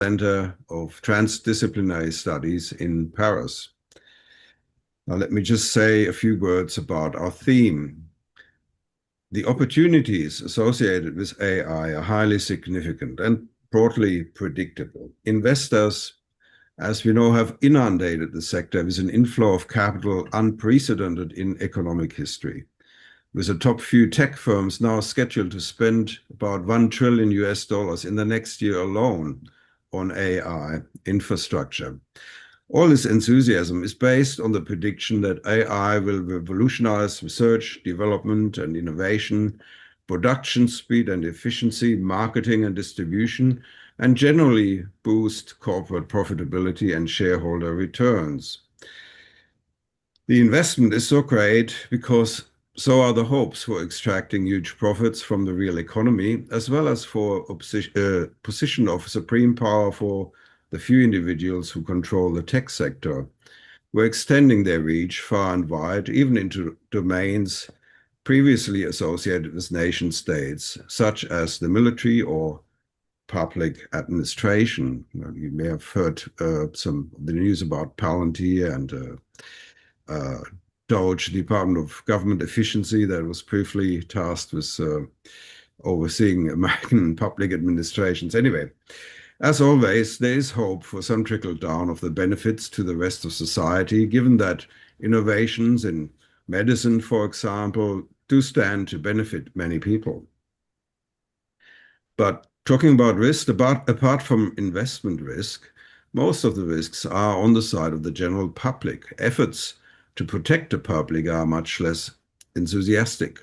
Center of Transdisciplinary Studies in Paris. Now, let me just say a few words about our theme. The opportunities associated with AI are highly significant and broadly predictable. Investors, as we know, have inundated the sector with an inflow of capital unprecedented in economic history, with the top few tech firms now scheduled to spend about $1 trillion in the next year alone on AI infrastructure. All this enthusiasm is based on the prediction that AI will revolutionize research, development, and innovation, production speed and efficiency, marketing and distribution, and generally boost corporate profitability and shareholder returns. The investment is so great because so are the hopes for extracting huge profits from the real economy, as well as for a position of supreme power for the few individuals who control the tech sector. We're extending their reach far and wide, even into domains previously associated with nation states, such as the military or public administration. You may have heard some of the news about Palantir and DOGE, Department of Government Efficiency, that was briefly tasked with overseeing American public administrations. Anyway, as always, there is hope for some trickle down of the benefits to the rest of society, given that innovations in medicine, for example, do stand to benefit many people. But talking about risk, apart from investment risk, most of the risks are on the side of the general public. Efforts to protect the public are much less enthusiastic.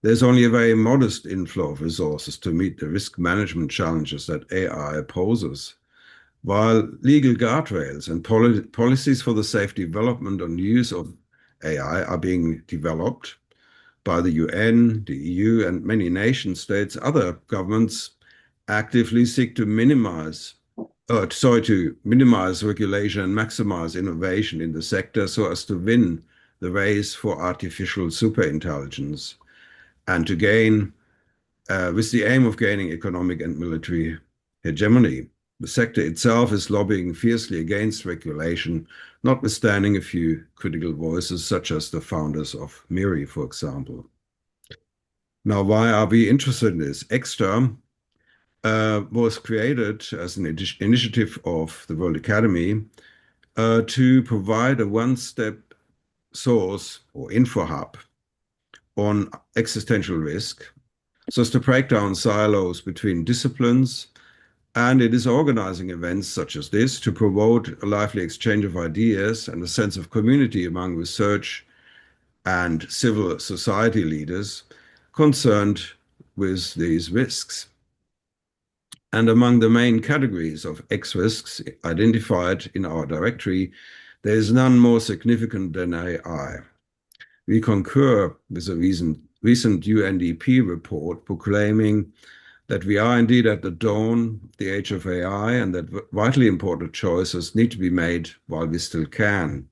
There's only a very modest inflow of resources to meet the risk management challenges that AI poses. While legal guardrails and policies for the safe development and use of AI are being developed by the UN, the EU, and many nation states, other governments actively seek to minimize regulation and maximize innovation in the sector so as to win the race for artificial superintelligence and to gain, with the aim of gaining economic and military hegemony. The sector itself is lobbying fiercely against regulation, notwithstanding a few critical voices, such as the founders of MIRI, for example. Now, why are we interested in this? Extra was created as an initiative of the World Academy to provide a one-step source or info hub on existential risk, so as to break down silos between disciplines, and it is organizing events such as this to promote a lively exchange of ideas and a sense of community among research and civil society leaders concerned with these risks. And among the main categories of X risks identified in our directory, there is none more significant than AI. We concur with a recent UNDP report proclaiming that we are indeed at the dawn of the age of AI and that vitally important choices need to be made while we still can.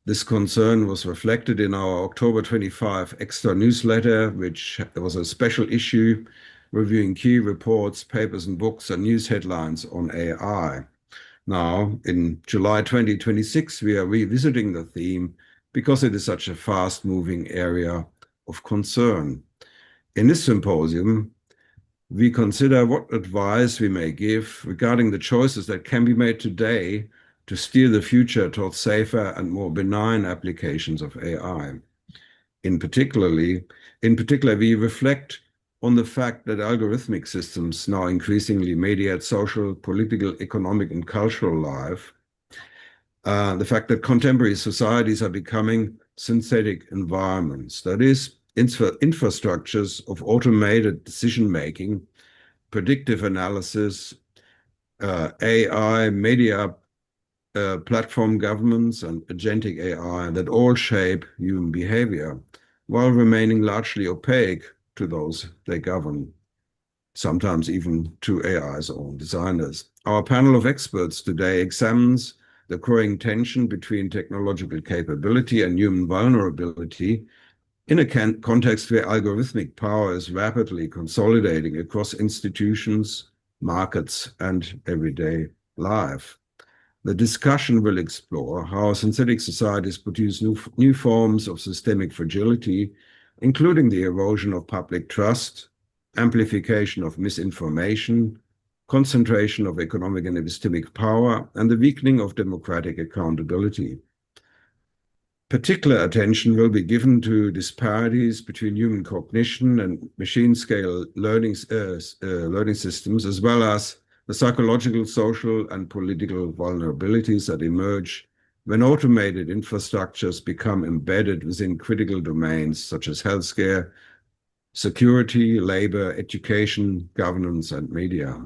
This concern was reflected in our October 25 extra newsletter, which was a special issue reviewing key reports, papers and books and news headlines on AI. Now, in July 2026, we are revisiting the theme because it is such a fast-moving area of concern. In this symposium, we consider what advice we may give regarding the choices that can be made today to steer the future towards safer and more benign applications of AI. In particular, we reflect on the fact that algorithmic systems now increasingly mediate social, political, economic, and cultural life. The fact that contemporary societies are becoming synthetic environments, that is, infrastructures of automated decision-making, predictive analysis, AI, media, platform governments, and agentic AI that all shape human behavior while remaining largely opaque to those they govern, sometimes even to AI's own designers. Our panel of experts today examines the growing tension between technological capability and human vulnerability in a context where algorithmic power is rapidly consolidating across institutions, markets, and everyday life. The discussion will explore how synthetic societies produce new forms of systemic fragility, including the erosion of public trust, amplification of misinformation, concentration of economic and epistemic power, and the weakening of democratic accountability. Particular attention will be given to disparities between human cognition and machine-scale learning systems, as well as the psychological, social, and political vulnerabilities that emerge when automated infrastructures become embedded within critical domains such as healthcare, security, labor, education, governance, and media.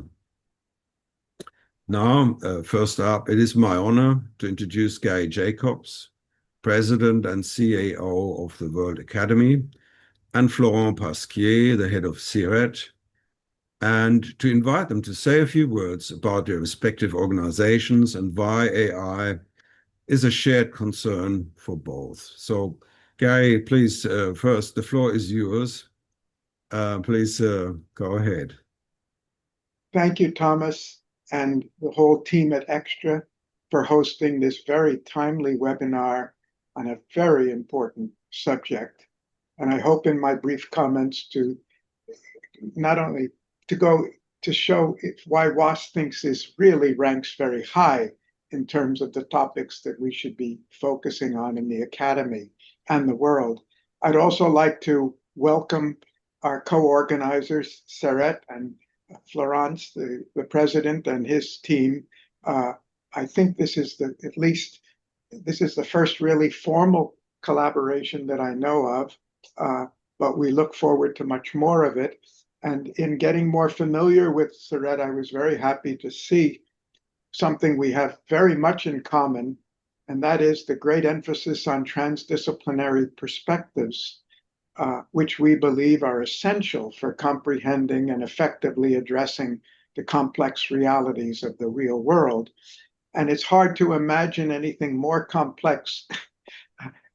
Now, first up, it is my honor to introduce Gary Jacobs, President and CAO of the World Academy, and Florent Pasquier, the head of CIRET, and to invite them to say a few words about their respective organizations and why AI is a shared concern for both. So, Gary, please, first, the floor is yours. Please go ahead. Thank you, Thomas, and the whole team at Extra for hosting this very timely webinar on a very important subject. And I hope in my brief comments to not only to show why WASP thinks this really ranks very high in terms of the topics that we should be focusing on in the Academy and the world. I'd also like to welcome our co-organizers, Seret and Florence, the president, and his team. I think this is the first really formal collaboration that I know of, but we look forward to much more of it. And in getting more familiar with Seret, I was very happy to see something we have very much in common, and that is the great emphasis on transdisciplinary perspectives, which we believe are essential for comprehending and effectively addressing the complex realities of the real world. And it's hard to imagine anything more complex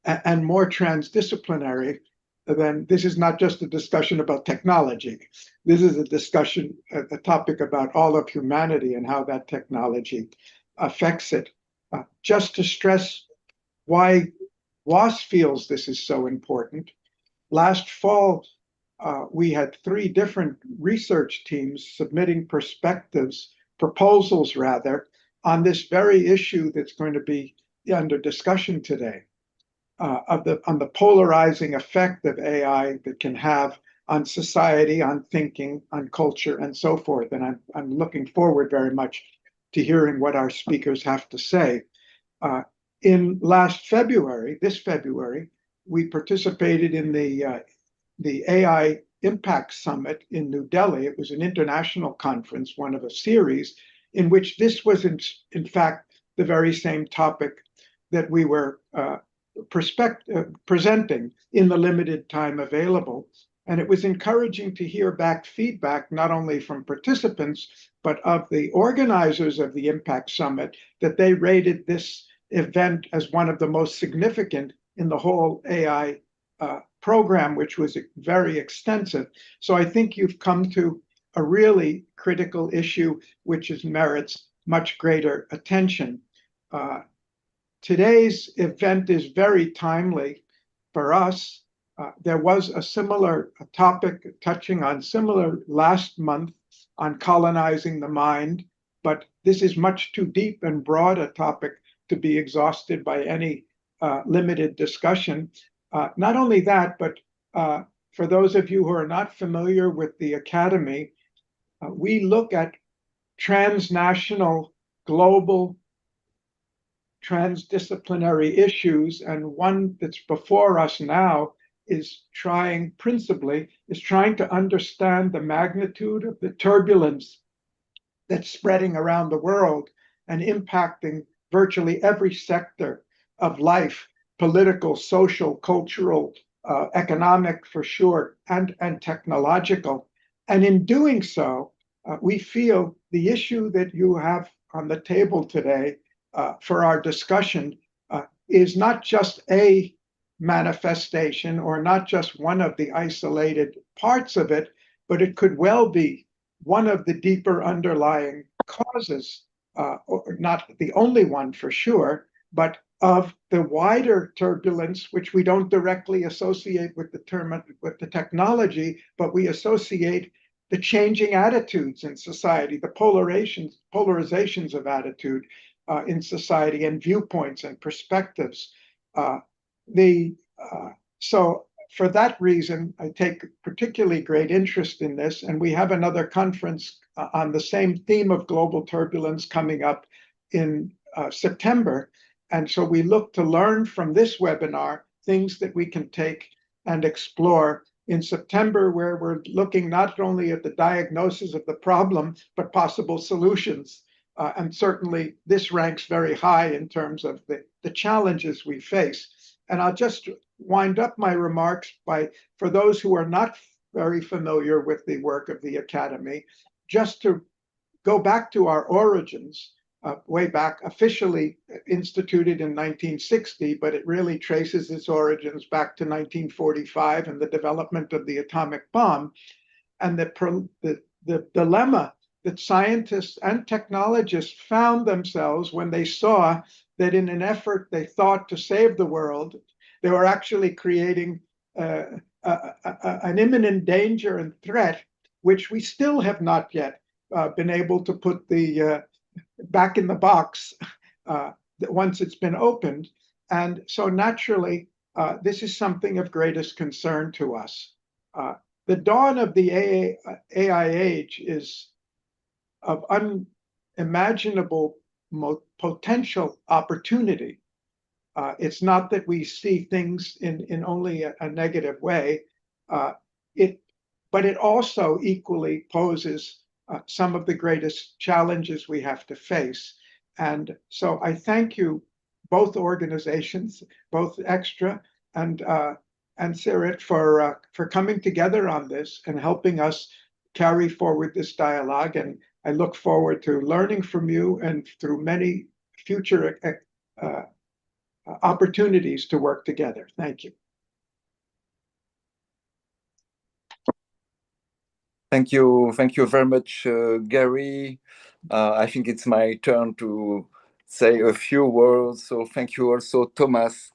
and more transdisciplinary than this. Is not just a discussion about technology. This is a discussion, a topic about all of humanity and how that technology affects it. Just to stress why WASP feels this is so important, last fall, we had 3 different research teams submitting proposals rather, on this very issue that's going to be under discussion today, on the polarizing effect of AI that can have on society, on thinking, on culture, and so forth. And I'm looking forward very much to hearing what our speakers have to say. In this February, we participated in the AI Impact Summit in New Delhi. It was an international conference, one of a series, in which this was in fact the very same topic that we were presenting in the limited time available. And it was encouraging to hear back feedback, not only from participants, but of the organizers of the Impact Summit, that they rated this event as one of the most significant in the whole AI program, which was very extensive. So I think you've come to a really critical issue, which merits much greater attention. Today's event is very timely for us. There was a similar topic touching on similar last month on colonizing the mind, but this is much too deep and broad a topic to be exhausted by any limited discussion. Not only that, but for those of you who are not familiar with the Academy, we look at transnational, global, transdisciplinary issues, and one that's before us now is trying to understand the magnitude of the turbulence that's spreading around the world and impacting virtually every sector of life, political, social, cultural, economic for sure, and technological. And in doing so, we feel the issue that you have on the table today for our discussion is not just a manifestation or not just one of the isolated parts of it, but it could well be one of the deeper underlying causes, or not the only one for sure, but of the wider turbulence, which we don't directly associate with the technology, but we associate the changing attitudes in society, the polarizations of attitude in society, and viewpoints and perspectives. Uh, the so for that reason, I take particularly great interest in this, and we have another conference on the same theme of global turbulence coming up in September. And so we look to learn from this webinar things that we can take and explore in September, where we're looking not only at the diagnosis of the problem, but possible solutions. And certainly this ranks very high in terms of the challenges we face. And I'll just wind up my remarks by, for those who are not very familiar with the work of the Academy, just to go back to our origins, way back, officially instituted in 1960, but it really traces its origins back to 1945 and the development of the atomic bomb. And the dilemma that scientists and technologists found themselves when they saw that in an effort they thought to save the world, they were actually creating an imminent danger and threat, which we still have not yet been able to put back in the box once it's been opened. And so naturally, this is something of greatest concern to us. The dawn of the AI age is of unimaginable potential opportunity. It's not that we see things in only a negative way, but it also equally poses some of the greatest challenges we have to face. And so I thank you, both organizations, both Extra and CERIT, for coming together on this and helping us carry forward this dialogue. And I look forward to learning from you and through many future opportunities to work together. Thank you. Thank you very much, Gary. I think it's my turn to say a few words. So thank you also, Thomas,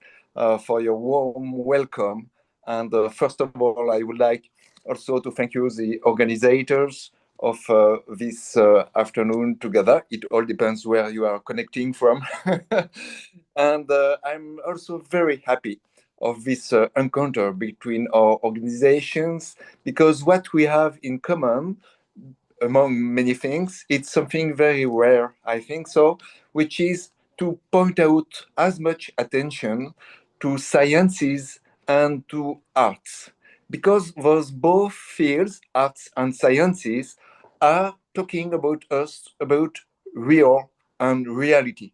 for your warm welcome. And first of all, I would like also to thank you, the organizers of this afternoon together. It all depends where you are connecting from. And I'm also very happy of this encounter between our organizations, because what we have in common, among many things, it's something very rare, I think so, which is to point out as much attention to sciences and to arts, because those both fields, arts and sciences, are talking about us, about real and reality.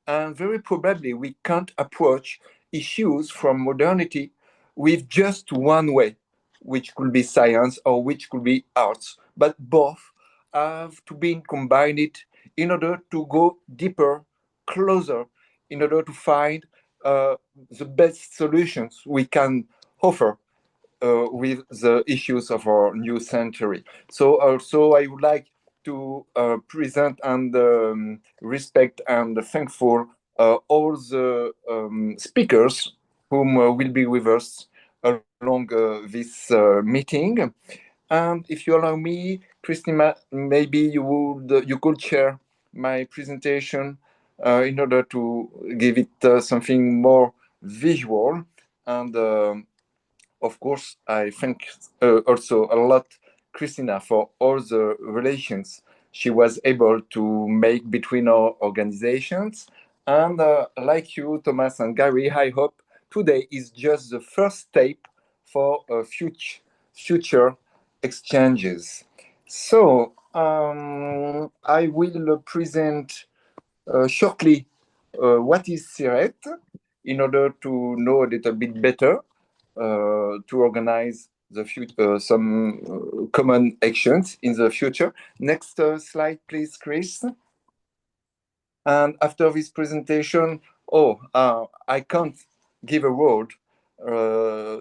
And very probably we can't approach issues from modernity with just one way, which could be science or which could be arts, but both have to be combined in order to go deeper, closer, in order to find the best solutions we can offer with the issues of our new century. So also I would like to present and respect and thankful all the speakers whom will be with us along this meeting. And if you allow me, Christina, maybe you could share my presentation in order to give it something more visual. And of course, I thank also a lot Christina for all the relations she was able to make between our organizations. And like you, Thomas and Gary, I hope today is just the first step for future exchanges. So I will present shortly what is CERET in order to know a little bit better to organize the future, some common actions in the future. Next slide, please, Chris. And after this presentation, I can't give a word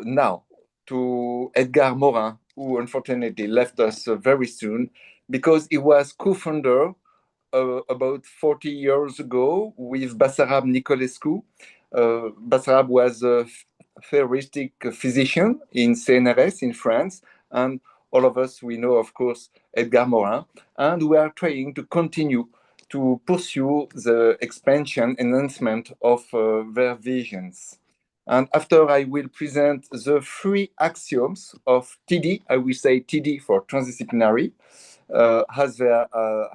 now to Edgar Morin, who unfortunately left us very soon, because he was co-founder about 40 years ago with Basarab Nicolescu. Basarab was a theoretic physician in CNRS in France, and all of us, we know, of course, Edgar Morin, and we are trying to continue to pursue the expansion, enhancement of their visions. And after I will present the 3 axioms of TD, I will say TD for transdisciplinary, as there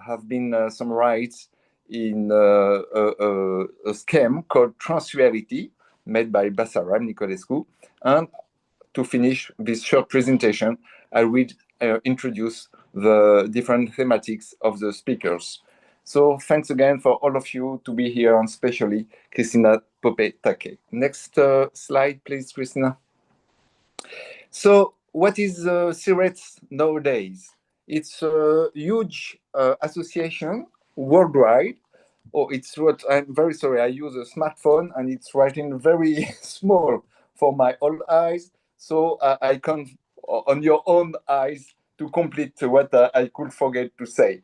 have been summarized in a scheme called Transreality, made by Basarab Nicolescu. And to finish this short presentation, I will introduce the different thematics of the speakers. So thanks again for all of you to be here, and especially Christina Poppe-Take. Next slide, please, Christina. So what is CIRET nowadays? It's a huge association worldwide. Oh, it's what I'm very sorry. I use a smartphone and it's writing very small for my old eyes. So I can't on your own eyes to complete what I could forget to say.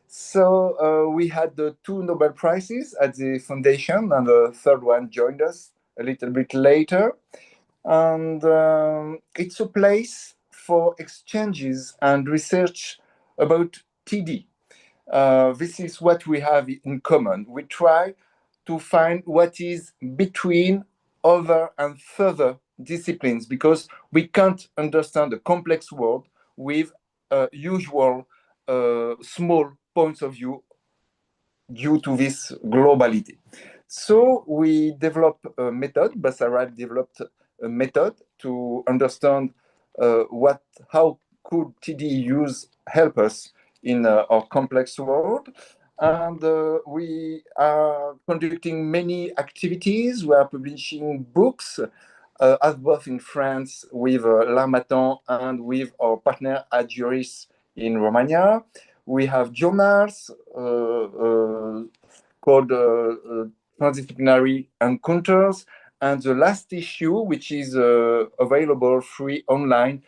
So we had the 2 Nobel Prizes at the foundation, and the third one joined us a little bit later. And it's a place for exchanges and research about TD. This is what we have in common. We try to find what is between other and further disciplines, because we can't understand a complex world with usual small points of view due to this globality. So we developed a method, Basarab developed a method to understand how could TD help us in our complex world. And we are conducting many activities. We are publishing books, as both in France with L'Harmattan and with our partner at Juris in Romania. We have journals called Transdisciplinary Encounters, and the last issue, which is available free online,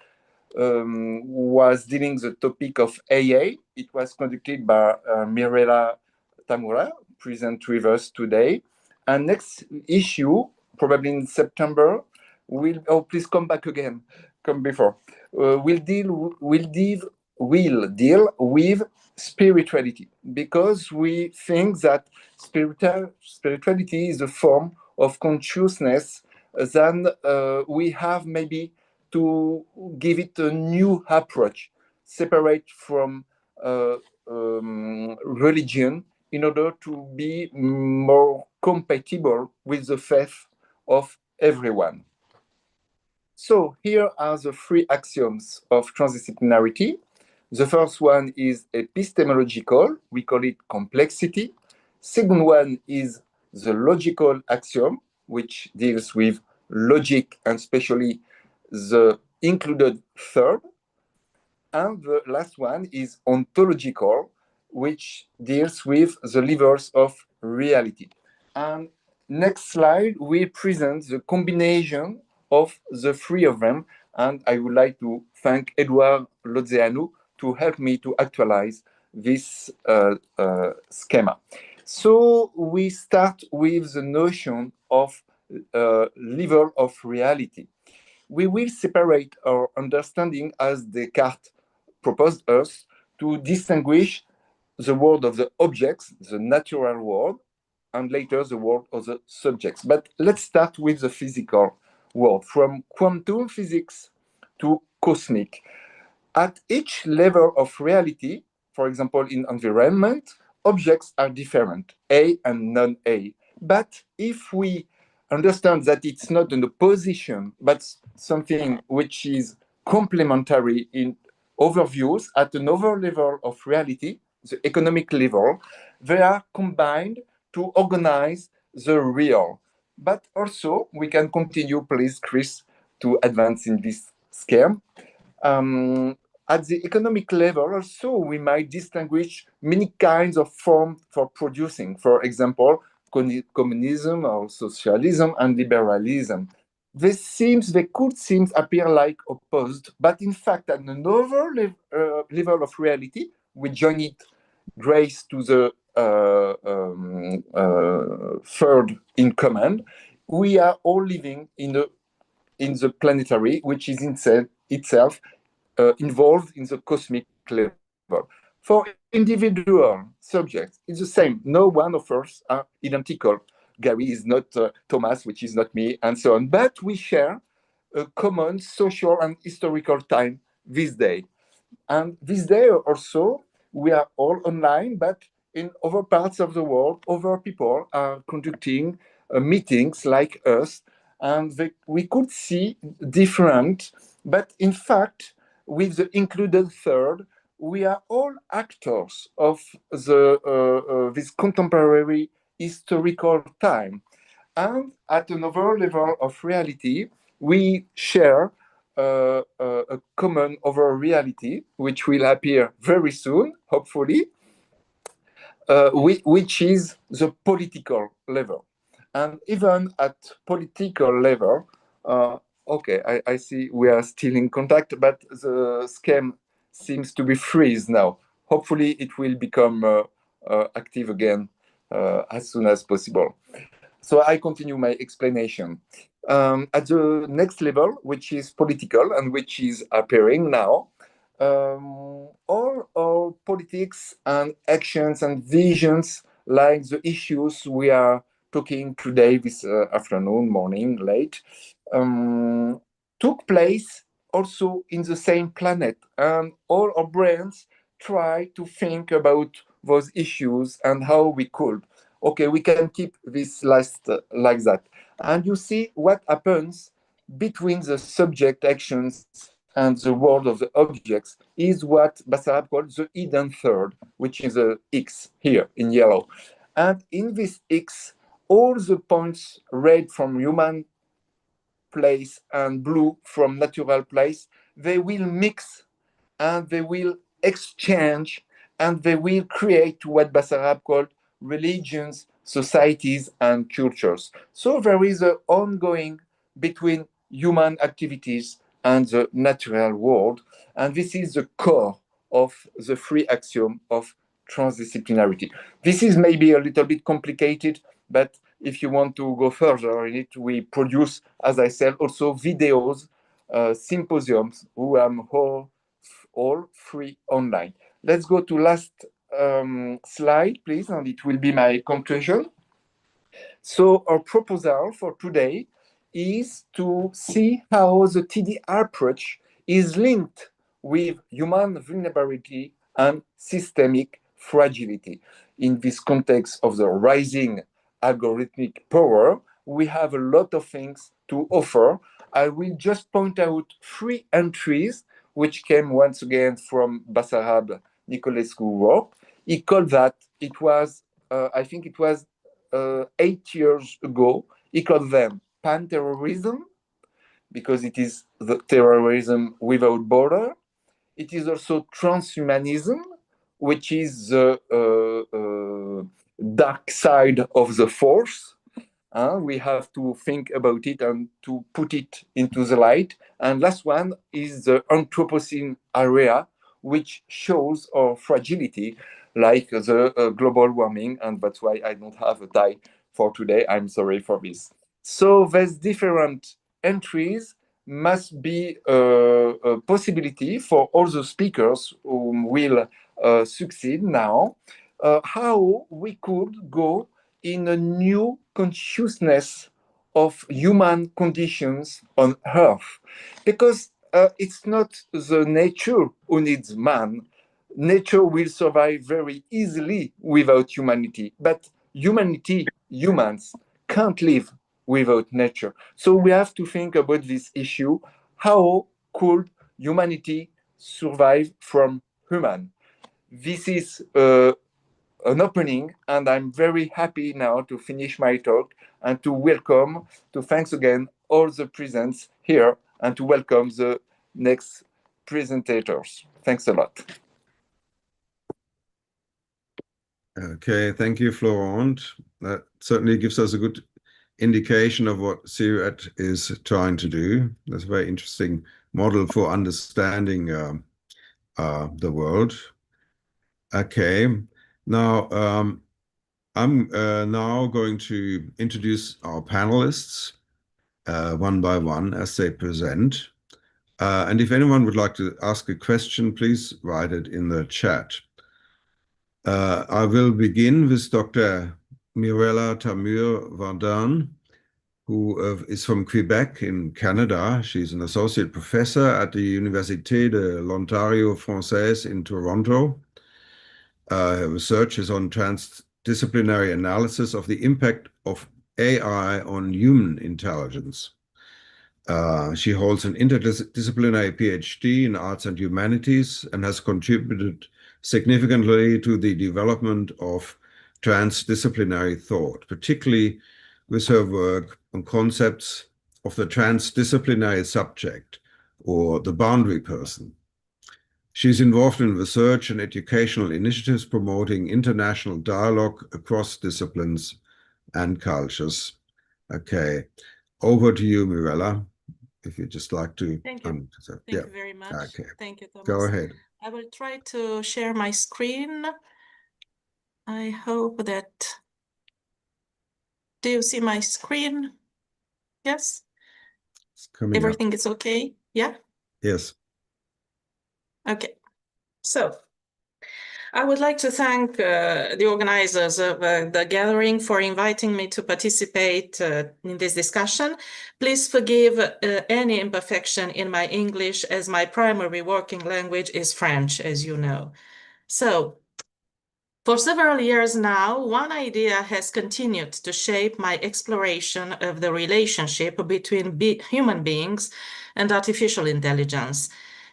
was dealing the topic of AA. It was conducted by Mirella Tamura, present with us today. And next issue, probably in September, please come back again, come before. We'll deal with spirituality, because we think that spirituality is a form of consciousness that we have maybe to give it a new approach, separate from religion, in order to be more compatible with the faith of everyone. So here are the 3 axioms of transdisciplinarity. The first one is epistemological, we call it complexity. Second one is the logical axiom, which deals with logic and especially the included third. And the last one is ontological, which deals with the levels of reality. And next slide, we present the combination of the 3 of them. And I would like to thank Edouard Lozzeanu to help me to actualize this schema. So we start with the notion of level of reality. We will separate our understanding, as Descartes proposed us, to distinguish the world of the objects, the natural world, and later the world of the subjects. But let's start with the physical world, from quantum physics to cosmic. At each level of reality, for example, in environment, objects are different, A and non-A. But if we understand that it's not an opposition, but something which is complementary in overviews at another level of reality, the economic level, they are combined to organize the real. But also, we can continue, please, Chris, to advance in this scheme. At the economic level, also, we might distinguish many kinds of forms for producing. For example, communism or socialism and liberalism. They could seem appear like opposed, but in fact, at another level of reality, we join it grace to the third in command. We are all living in the planetary, which is itself involved in the cosmic level. For individual subjects, it's the same. No one of us are identical. Gary is not Thomas, which is not me, and so on. But we share a common social and historical time this day. And this day also, we are all online, but in other parts of the world, other people are conducting meetings like us, and we could see different, but in fact, with the included third, we are all actors of this contemporary historical time. And at another level of reality, we share a common over reality, which will appear very soon, hopefully, which is the political level. And even at political level, okay, I see we are still in contact, but the scheme seems to be freeze now. Hopefully it will become active again as soon as possible. So I continue my explanation. At the next level, which is political and which is appearing now, all our politics and actions and visions, like the issues we are talking today, this afternoon, morning, late, took place also in the same planet. And all our brains try to think about those issues and how we could. Okay, we can keep this list like that. And you see what happens between the subject actions and the world of the objects is what Basarab called the hidden third, which is a X here in yellow. And in this X, all the points red from human place and blue from natural place, they will mix and they will exchange and they will create what Basarab called religions, societies, and cultures. So there is an ongoing between human activities and the natural world, and this is the core of the three axioms of transdisciplinarity. This is maybe a little bit complicated, but if you want to go further in it, we produce, as I said, also videos, symposiums, who am all free online. Let's go to last slide, please, and it will be my conclusion. So our proposal for today is to see how the TD approach is linked with human vulnerability and systemic fragility. In this context of the rising algorithmic power, we have a lot of things to offer. I will just point out 3 entries which came once again from Basarab Nicolescu work. He called that, it was, I think it was 8 years ago, he called them pan-terrorism, because it is the terrorism without border. It is also transhumanism, which is the dark side of the force. We have to think about it and to put it into the light. And last one is the Anthropocene area, which shows our fragility, like the global warming. And that's why I don't have a tie for today. I'm sorry for this. So there's different entries, must be a possibility for all the speakers who will succeed now, how we could go in a new consciousness of human conditions on Earth. Because it's not the nature who needs man. Nature will survive very easily without humanity, but humans, can't live without nature. So we have to think about this issue. How could humanity survive from human? This is an opening, and I'm very happy now to finish my talk and to thanks again all the presents here and to welcome the next presentators. Thanks a lot. Okay, thank you, Florent. That certainly gives us a good indication of what CERAT is trying to do. That's a very interesting model for understanding the world. Okay. Now, I'm now going to introduce our panelists one by one as they present. And if anyone would like to ask a question, please write it in the chat. I will begin with Dr. Mirella Tamur-Vardin, who is from Quebec in Canada. She's an associate professor at the Université de l'Ontario Française in Toronto. Her research is on transdisciplinary analysis of the impact of AI on human intelligence. She holds an interdisciplinary PhD in arts and humanities and has contributed significantly to the development of transdisciplinary thought, particularly with her work on concepts of the transdisciplinary subject or the boundary person. She's involved in research and educational initiatives promoting international dialogue across disciplines and cultures. Okay, over to you, Mirella, if you'd just like to. Thank you. Thank you very much. Okay. Thank you, Thomas. Go ahead. I will try to share my screen. I hope that... Do you see my screen? Yes? It's coming Everything up. is okay? Yeah? Yes. Okay. So, I would like to thank the organizers of the gathering for inviting me to participate in this discussion. Please forgive any imperfection in my English, as my primary working language is French, as you know. So, for several years now, one idea has continued to shape my exploration of the relationship between human beings and artificial intelligence.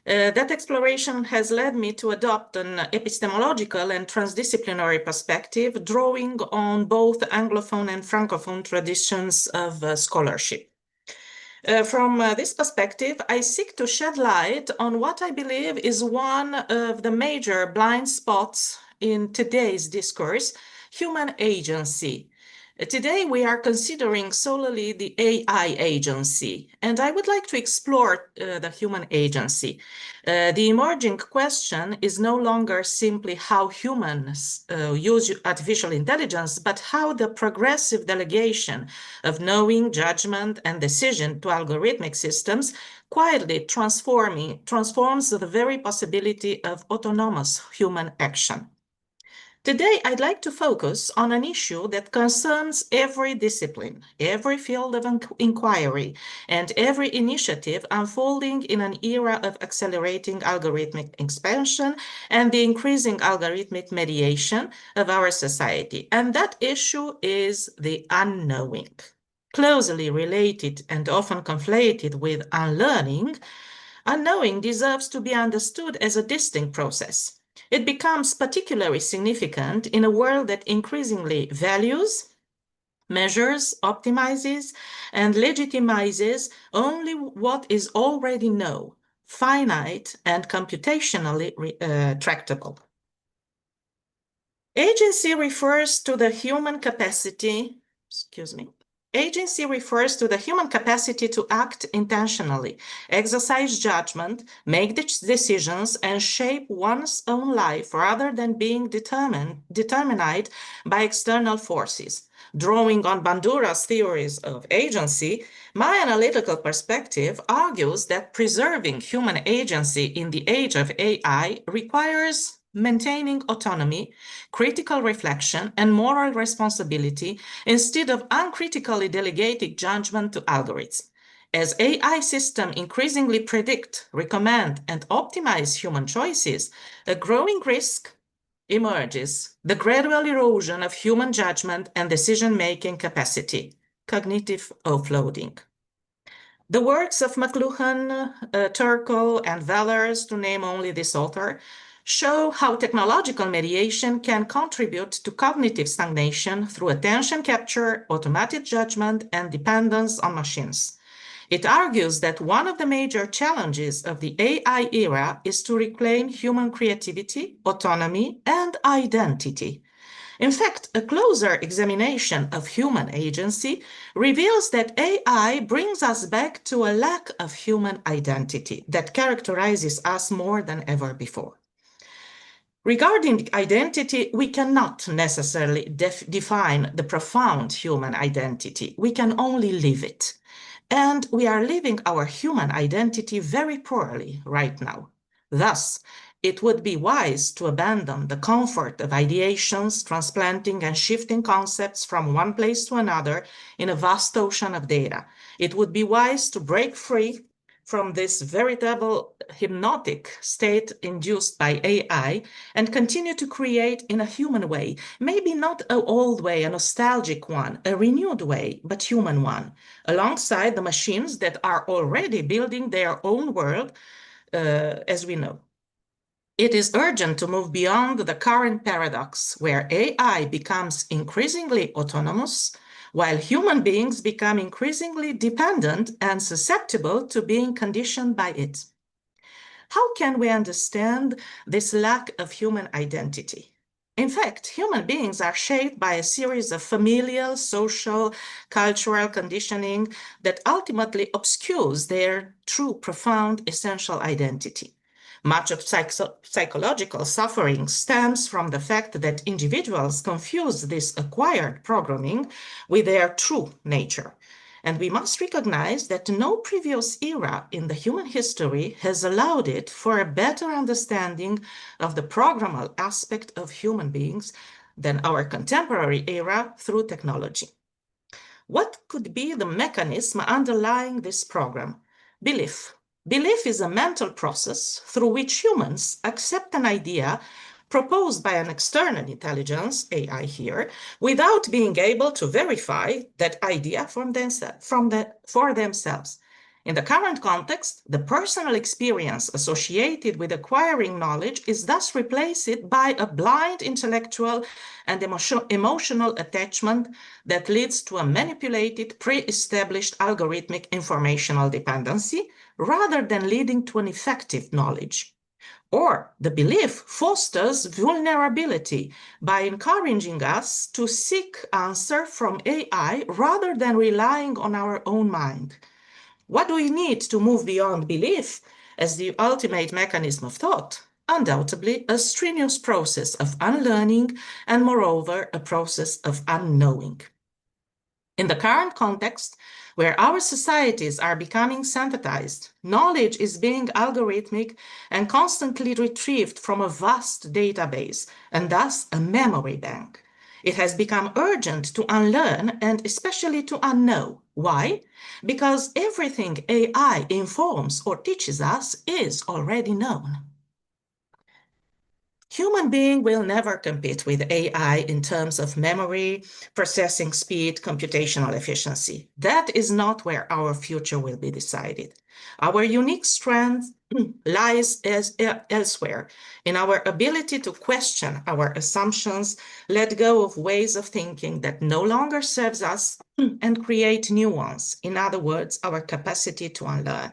That exploration has led me to adopt an epistemological and transdisciplinary perspective, drawing on both Anglophone and Francophone traditions of scholarship. From this perspective, I seek to shed light on what I believe is one of the major blind spots in today's discourse: human agency. Today, we are considering solely the AI agency, and I would like to explore the human agency. The emerging question is no longer simply how humans use artificial intelligence, but how the progressive delegation of knowing, judgment, and decision to algorithmic systems quietly transforms the very possibility of autonomous human action. Today, I'd like to focus on an issue that concerns every discipline, every field of inquiry, and every initiative unfolding in an era of accelerating algorithmic expansion and the increasing algorithmic mediation of our society. And that issue is the unknowing. Closely related and often conflated with unlearning, unknowing deserves to be understood as a distinct process. It becomes particularly significant in a world that increasingly values, measures, optimizes, and legitimizes only what is already known, finite, and computationally tractable. Agency refers to the human capacity, Agency refers to the human capacity to act intentionally, exercise judgment, make decisions, and shape one's own life rather than being determined by external forces. Drawing on Bandura's theories of agency, my analytical perspective argues that preserving human agency in the age of AI requires maintaining autonomy, critical reflection, and moral responsibility instead of uncritically delegating judgment to algorithms. As AI systems increasingly predict, recommend, and optimize human choices, a growing risk emerges: the gradual erosion of human judgment and decision-making capacity, cognitive offloading. The works of McLuhan, Turkle, and Vallers, to name only this author, show how technological mediation can contribute to cognitive stagnation through attention capture, automatic judgment, and dependence on machines. It argues that one of the major challenges of the AI era is to reclaim human creativity, autonomy, and identity. In fact, a closer examination of human agency reveals that AI brings us back to a lack of human identity that characterizes us more than ever before. Regarding identity, we cannot necessarily define the profound human identity. We can only live it. And we are living our human identity very poorly right now. Thus, it would be wise to abandon the comfort of ideations, transplanting and shifting concepts from one place to another in a vast ocean of data. It would be wise to break free from this veritable hypnotic state induced by AI and continue to create in a human way, maybe not an old way, a nostalgic one, a renewed way, but human one, alongside the machines that are already building their own world, as we know. It is urgent to move beyond the current paradox where AI becomes increasingly autonomous, while human beings become increasingly dependent and susceptible to being conditioned by it. How can we understand this lack of human identity? In fact, human beings are shaped by a series of familial, social, cultural conditioning that ultimately obscures their true, profound, essential identity. Much of psychological suffering stems from the fact that individuals confuse this acquired programming with their true nature. And we must recognize that no previous era in the human history has allowed it for a better understanding of the programmable aspect of human beings than our contemporary era through technology. What could be the mechanism underlying this program? Belief. Belief is a mental process through which humans accept an idea proposed by an external intelligence, AI here, without being able to verify that idea for themselves. In the current context, the personal experience associated with acquiring knowledge is thus replaced by a blind intellectual and emotional attachment that leads to a manipulated, pre-established algorithmic informational dependency, rather than leading to an effective knowledge. Or the belief fosters vulnerability by encouraging us to seek answer from AI rather than relying on our own mind. What do we need to move beyond belief as the ultimate mechanism of thought? Undoubtedly, a strenuous process of unlearning and, moreover, a process of unknowing. In the current context, where our societies are becoming synthesized, knowledge is being algorithmic and constantly retrieved from a vast database, and thus a memory bank. It has become urgent to unlearn and especially to unknow. Why? Because everything AI informs or teaches us is already known. Human being will never compete with AI in terms of memory, processing speed, computational efficiency. That is not where our future will be decided. Our unique strength lies elsewhere, in our ability to question our assumptions, let go of ways of thinking that no longer serves us, and create new ones. In other words, our capacity to unlearn.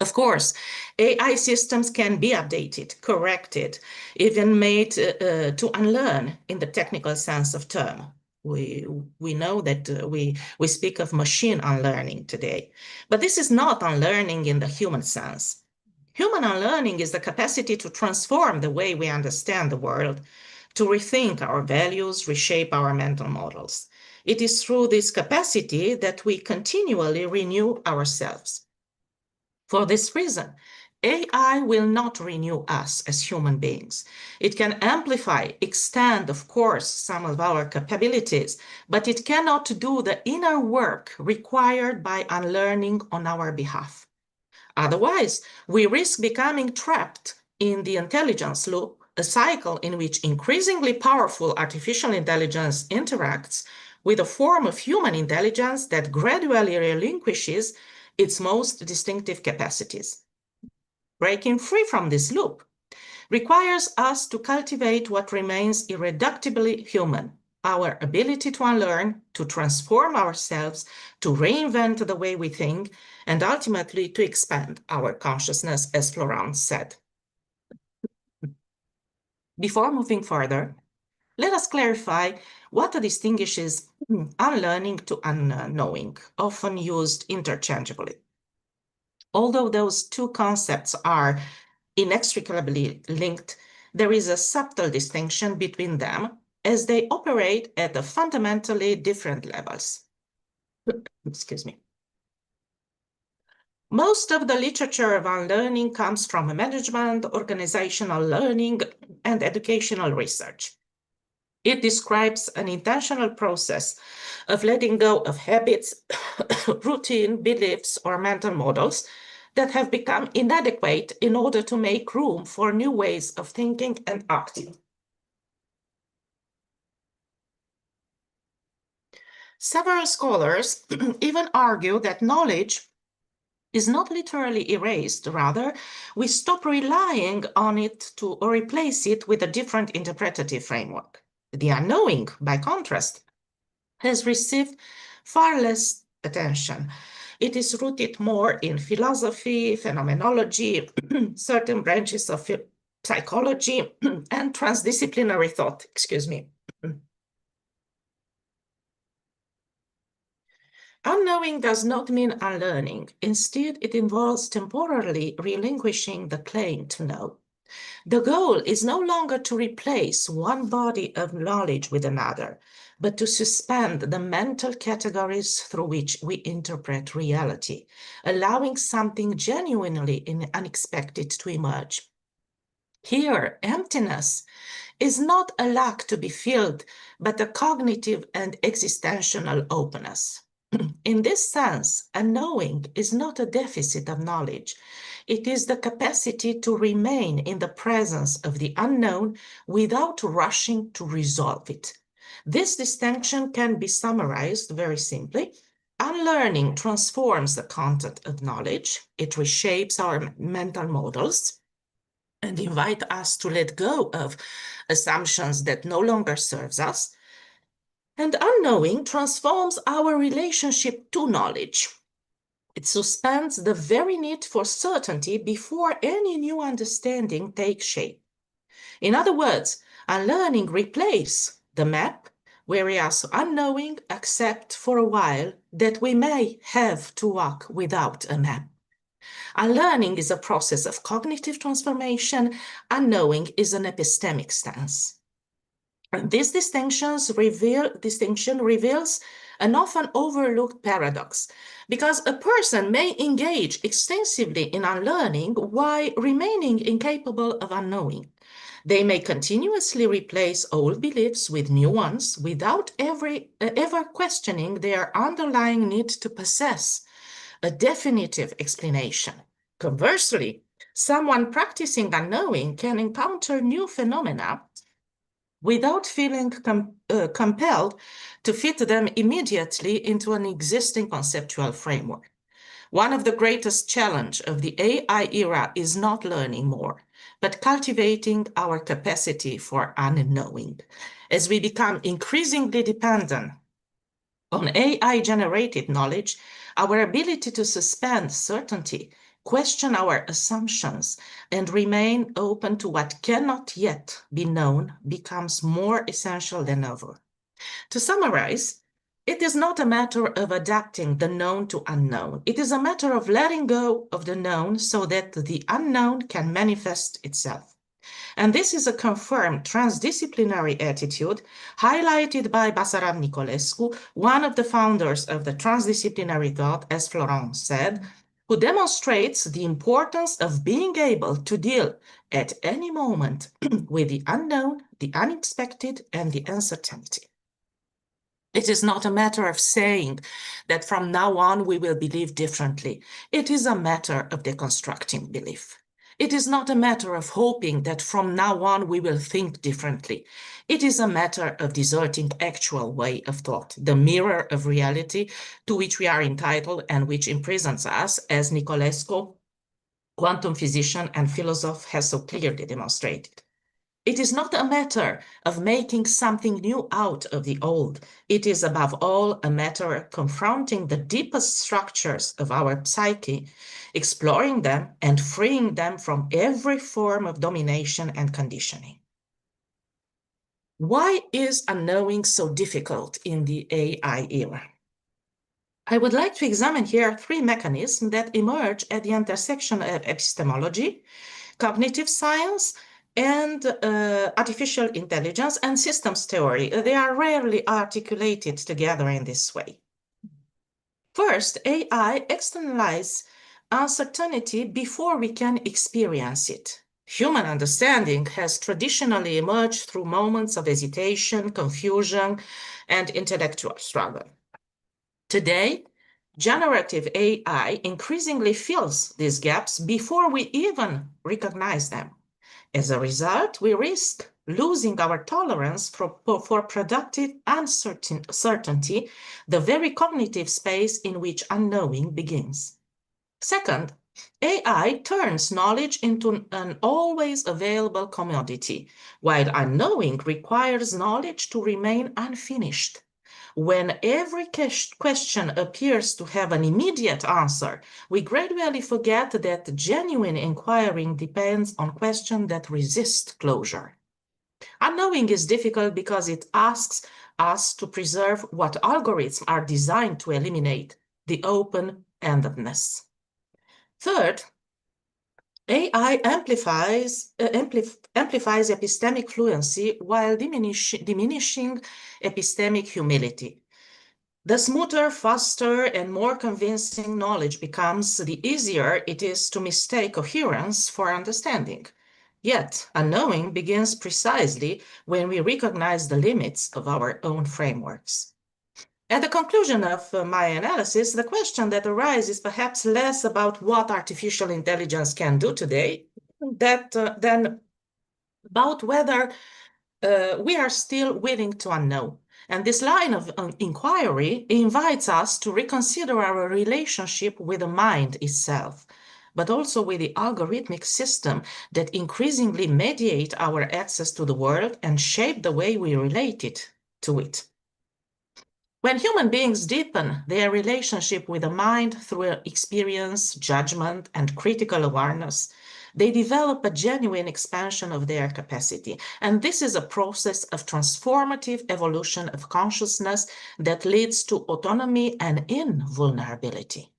Of course, AI systems can be updated, corrected, even made to unlearn in the technical sense of term. We know that we speak of machine unlearning today, but this is not unlearning in the human sense. Human unlearning is the capacity to transform the way we understand the world, to rethink our values, reshape our mental models. It is through this capacity that we continually renew ourselves. For this reason, AI will not renew us as human beings. It can amplify, extend, of course, some of our capabilities, but it cannot do the inner work required by unlearning on our behalf. Otherwise, we risk becoming trapped in the intelligence loop, a cycle in which increasingly powerful artificial intelligence interacts with a form of human intelligence that gradually relinquishes its most distinctive capacities. Breaking free from this loop requires us to cultivate what remains irreducibly human, our ability to unlearn, to transform ourselves, to reinvent the way we think, and ultimately to expand our consciousness, as Florence said. Before moving further, let us clarify what distinguishes unlearning to unknowing, often used interchangeably. Although those two concepts are inextricably linked, there is a subtle distinction between them as they operate at a fundamentally different levels. Excuse me. Most of the literature of unlearning comes from management, organizational learning, and educational research. It describes an intentional process of letting go of habits, routine, beliefs, or mental models that have become inadequate in order to make room for new ways of thinking and acting. Several scholars even argue that knowledge is not literally erased. Rather, we stop relying on it or replace it with a different interpretative framework. The unknowing, by contrast, has received far less attention. It is rooted more in philosophy, phenomenology, certain branches of psychology, and transdisciplinary thought, excuse me. Unknowing does not mean unlearning. Instead, it involves temporarily relinquishing the claim to know. The goal is no longer to replace one body of knowledge with another, but to suspend the mental categories through which we interpret reality, allowing something genuinely unexpected to emerge. Here, emptiness is not a lack to be filled, but a cognitive and existential openness. In this sense, a knowing is not a deficit of knowledge. It is the capacity to remain in the presence of the unknown without rushing to resolve it. This distinction can be summarized very simply. Unlearning transforms the content of knowledge. It reshapes our mental models and invites us to let go of assumptions that no longer serves us. And unknowing transforms our relationship to knowledge. It suspends the very need for certainty before any new understanding takes shape. In other words, unlearning replaces the map, whereas unknowing accepts for a while that we may have to walk without a map. Unlearning is a process of cognitive transformation. Unknowing is an epistemic stance. This distinction reveals an often overlooked paradox, because a person may engage extensively in unlearning while remaining incapable of unknowing. They may continuously replace old beliefs with new ones without ever questioning their underlying need to possess a definitive explanation. Conversely, someone practicing unknowing can encounter new phenomena without feeling compelled to fit them immediately into an existing conceptual framework. One of the greatest challenges of the AI era is not learning more, but cultivating our capacity for unknowing. As we become increasingly dependent on AI-generated knowledge, our ability to suspend certainty, question our assumptions, and remain open to what cannot yet be known becomes more essential than ever. To summarize, it is not a matter of adapting the known to unknown. It is a matter of letting go of the known so that the unknown can manifest itself. And this is a confirmed transdisciplinary attitude highlighted by Basarab Nicolescu, one of the founders of the transdisciplinary thought, as Florent said, who demonstrates the importance of being able to deal at any moment with the unknown, the unexpected, and the uncertainty. It is not a matter of saying that from now on we will believe differently. It is a matter of deconstructing belief. It is not a matter of hoping that from now on we will think differently. It is a matter of deserting actual way of thought, the mirror of reality to which we are entitled and which imprisons us, as Nicolescu, quantum physician and philosopher, has so clearly demonstrated. It is not a matter of making something new out of the old. It is above all a matter of confronting the deepest structures of our psyche, exploring them and freeing them from every form of domination and conditioning. Why is unknowing so difficult in the AI era? I would like to examine here three mechanisms that emerge at the intersection of epistemology, cognitive science, and artificial intelligence and systems theory. They are rarely articulated together in this way. First, AI externalizes uncertainty before we can experience it. Human understanding has traditionally emerged through moments of hesitation, confusion, and intellectual struggle. Today, generative AI increasingly fills these gaps before we even recognize them. As a result, we risk losing our tolerance for productive uncertainty, the very cognitive space in which unknowing begins. Second, AI turns knowledge into an always available commodity, while unknowing requires knowledge to remain unfinished. When every question appears to have an immediate answer, we gradually forget that genuine inquiring depends on questions that resist closure. Unknowing is difficult because it asks us to preserve what algorithms are designed to eliminate, the open-endedness. Third, AI amplifies epistemic fluency while diminishing epistemic humility. The smoother, faster, and more convincing knowledge becomes, the easier it is to mistake coherence for understanding. Yet, unknowing begins precisely when we recognize the limits of our own frameworks. At the conclusion of my analysis, the question that arises is perhaps less about what artificial intelligence can do today than about whether we are still willing to unknow. And this line of inquiry invites us to reconsider our relationship with the mind itself, but also with the algorithmic system that increasingly mediate our access to the world and shape the way we relate to it. When human beings deepen their relationship with the mind through experience, judgment, and critical awareness, they develop a genuine expansion of their capacity. And this is a process of transformative evolution of consciousness that leads to autonomy and invulnerability.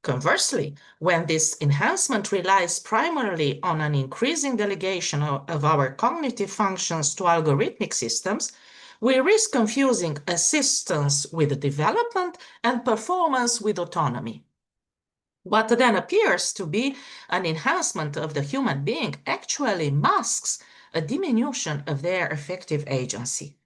Conversely, when this enhancement relies primarily on an increasing delegation of our cognitive functions to algorithmic systems, we risk confusing assistance with development and performance with autonomy. What then appears to be an enhancement of the human being actually masks a diminution of their effective agency.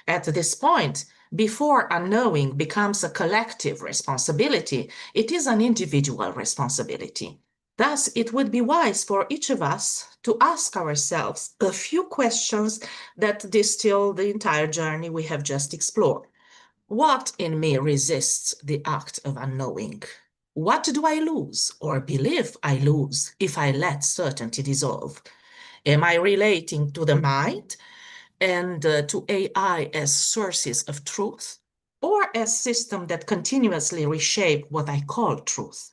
At this point, before unknowing becomes a collective responsibility, it is an individual responsibility. Thus, it would be wise for each of us to ask ourselves a few questions that distill the entire journey we have just explored. What in me resists the act of unknowing? What do I lose or believe I lose if I let certainty dissolve? Am I relating to the mind and to AI as sources of truth, or as systems that continuously reshape what I call truth?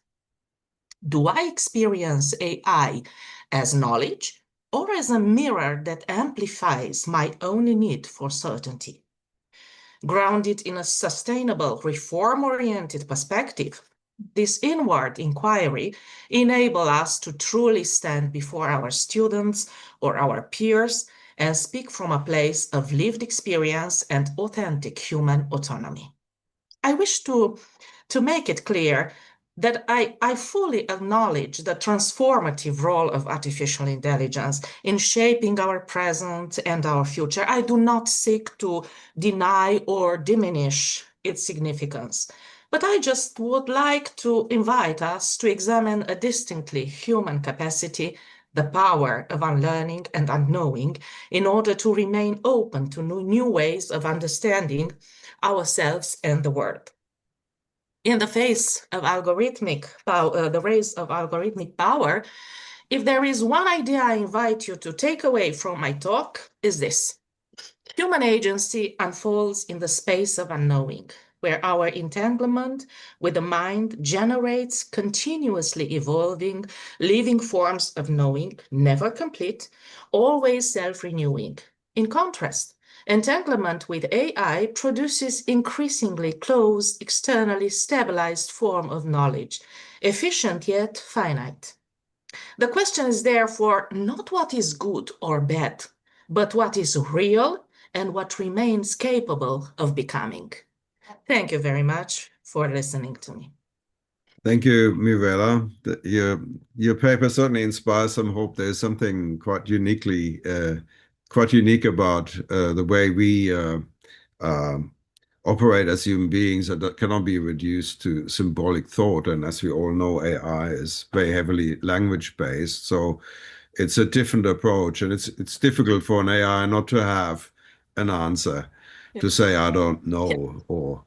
Do I experience AI as knowledge or as a mirror that amplifies my own need for certainty? Grounded in a sustainable, reform-oriented perspective, this inward inquiry enables us to truly stand before our students or our peers and speak from a place of lived experience and authentic human autonomy. I wish to make it clear that I fully acknowledge the transformative role of artificial intelligence in shaping our present and our future. I do not seek to deny or diminish its significance, but I just would like to invite us to examine a distinctly human capacity, the power of unlearning and unknowing, in order to remain open to new ways of understanding ourselves and the world. In the face of algorithmic power, the race of algorithmic power, if there is one idea I invite you to take away from my talk, is this: human agency unfolds in the space of unknowing, where our entanglement with the mind generates continuously evolving, living forms of knowing, never complete, always self-renewing. In contrast, entanglement with AI produces increasingly close, externally stabilized form of knowledge, efficient yet finite. The question is therefore not what is good or bad, but what is real and what remains capable of becoming. Thank you very much for listening to me. Thank you, Mirella. Your paper certainly inspires some hope. There's something quite unique about the way we operate as human beings that cannot be reduced to symbolic thought. And as we all know, AI is very heavily language-based. So it's a different approach, and it's difficult for an AI not to have an answer, to say I don't know, or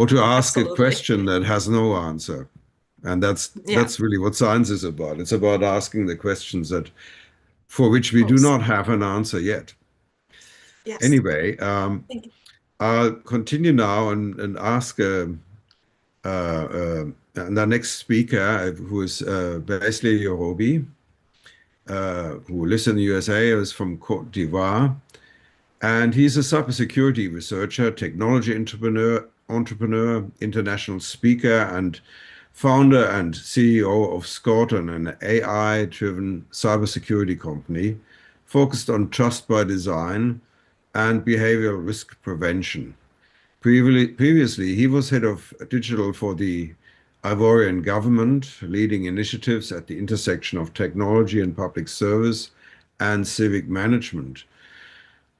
to ask a question that has no answer. And that's really what science is about. It's about asking the questions for which we do not have an answer yet. Yes. Anyway, I'll continue now and ask the next speaker, who is Besley Yorobi, who lives in the USA, is from Côte d'Ivoire. And he's a cybersecurity researcher, technology entrepreneur, international speaker, and founder and CEO of Scorton, an AI-driven cybersecurity company focused on trust by design and behavioral risk prevention. Previously, he was head of digital for the Ivorian government, leading initiatives at the intersection of technology and public service and civic management.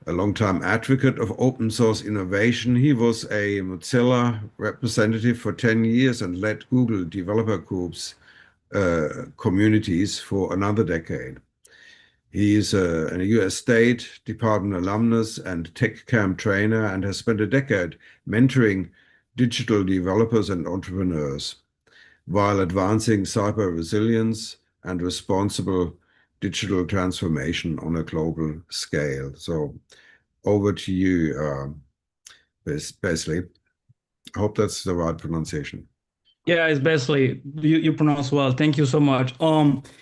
A long-time advocate of open source innovation, he was a Mozilla representative for 10 years and led Google developer groups communities for another decade. He is a US State Department alumnus and TechCamp trainer and has spent a decade mentoring digital developers and entrepreneurs while advancing cyber resilience and responsible digital transformation on a global scale. So over to you, Besley. I hope that's the right pronunciation. Yeah, it's Besley. You pronounce well. Thank you so much.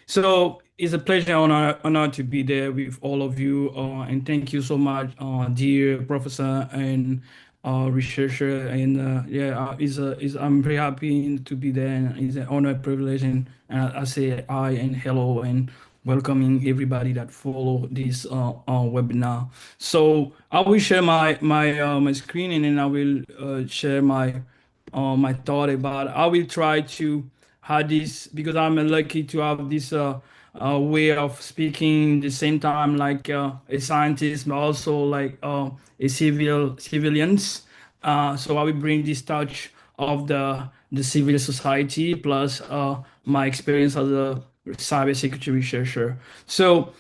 So it's a pleasure and honor to be there with all of you. And thank you so much, dear professor and researcher. And I'm very happy to be there. And it's an honor, privilege, and I say hi and hello and welcoming everybody that follow this webinar. So I will share my screen, and then I will share my thought about. I will try to have this, because I'm lucky to have this way of speaking the same time like a scientist, but also like a civilians. So I will bring this touch of the civil society plus my experience as a cybersecurity researcher. So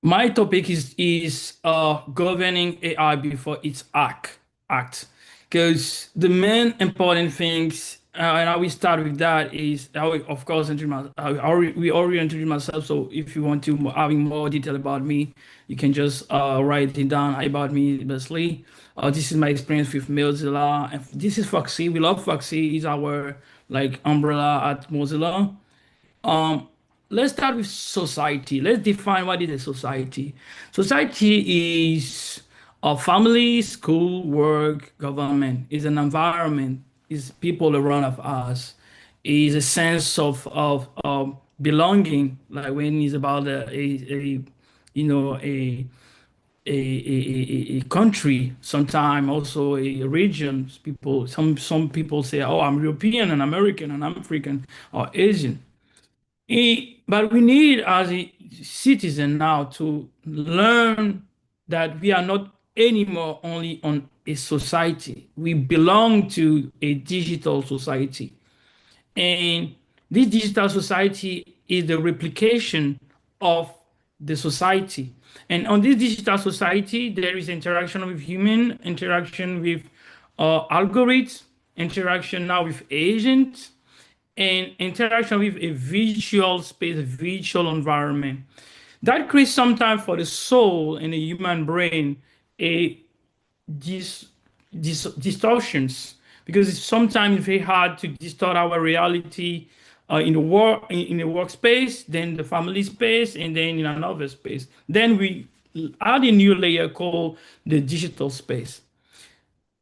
my topic is governing AI before its act. Because the main important things, and I will start with that, is I will, of course, we already introduced myself. So if you want to having more detail about me, you can just write it down about me, Besley. This is my experience with Mozilla. And this is Foxy. We love Foxy. It's our like umbrella at Mozilla. Let's start with society. Let's define what is a society. Society is a family, school, work, government. Is an environment. Is people around of us. Is a sense of belonging. Like when it's about a country, sometimes also a region. People, some people say, "Oh, I'm European and American and I'm African or Asian." But we need, as a citizen now, to learn that we are not anymore only on a society. We belong to a digital society. And this digital society is the replication of the society. And on this digital society, there is interaction with human, interaction with algorithms, interaction now with agents, and interaction with a visual space, a visual environment. That creates sometimes for the soul and the human brain distortions, because it's sometimes very hard to distort our reality in the workspace, then the family space, and then in another space. Then we add a new layer called the digital space.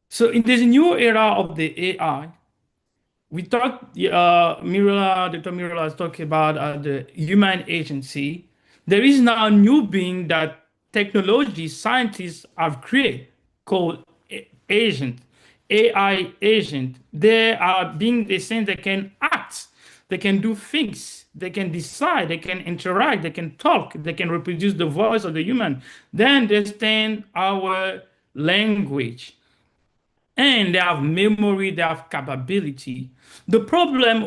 So in this new era of the AI, we talked, Dr. Mirula has talked about the human agency. There is now a new being that technology scientists have created called agent, AI agent. They are being the same, they can act, they can do things, they can decide, they can interact, they can talk, they can reproduce the voice of the human. They understand our language and they have memory, they have capability. The problem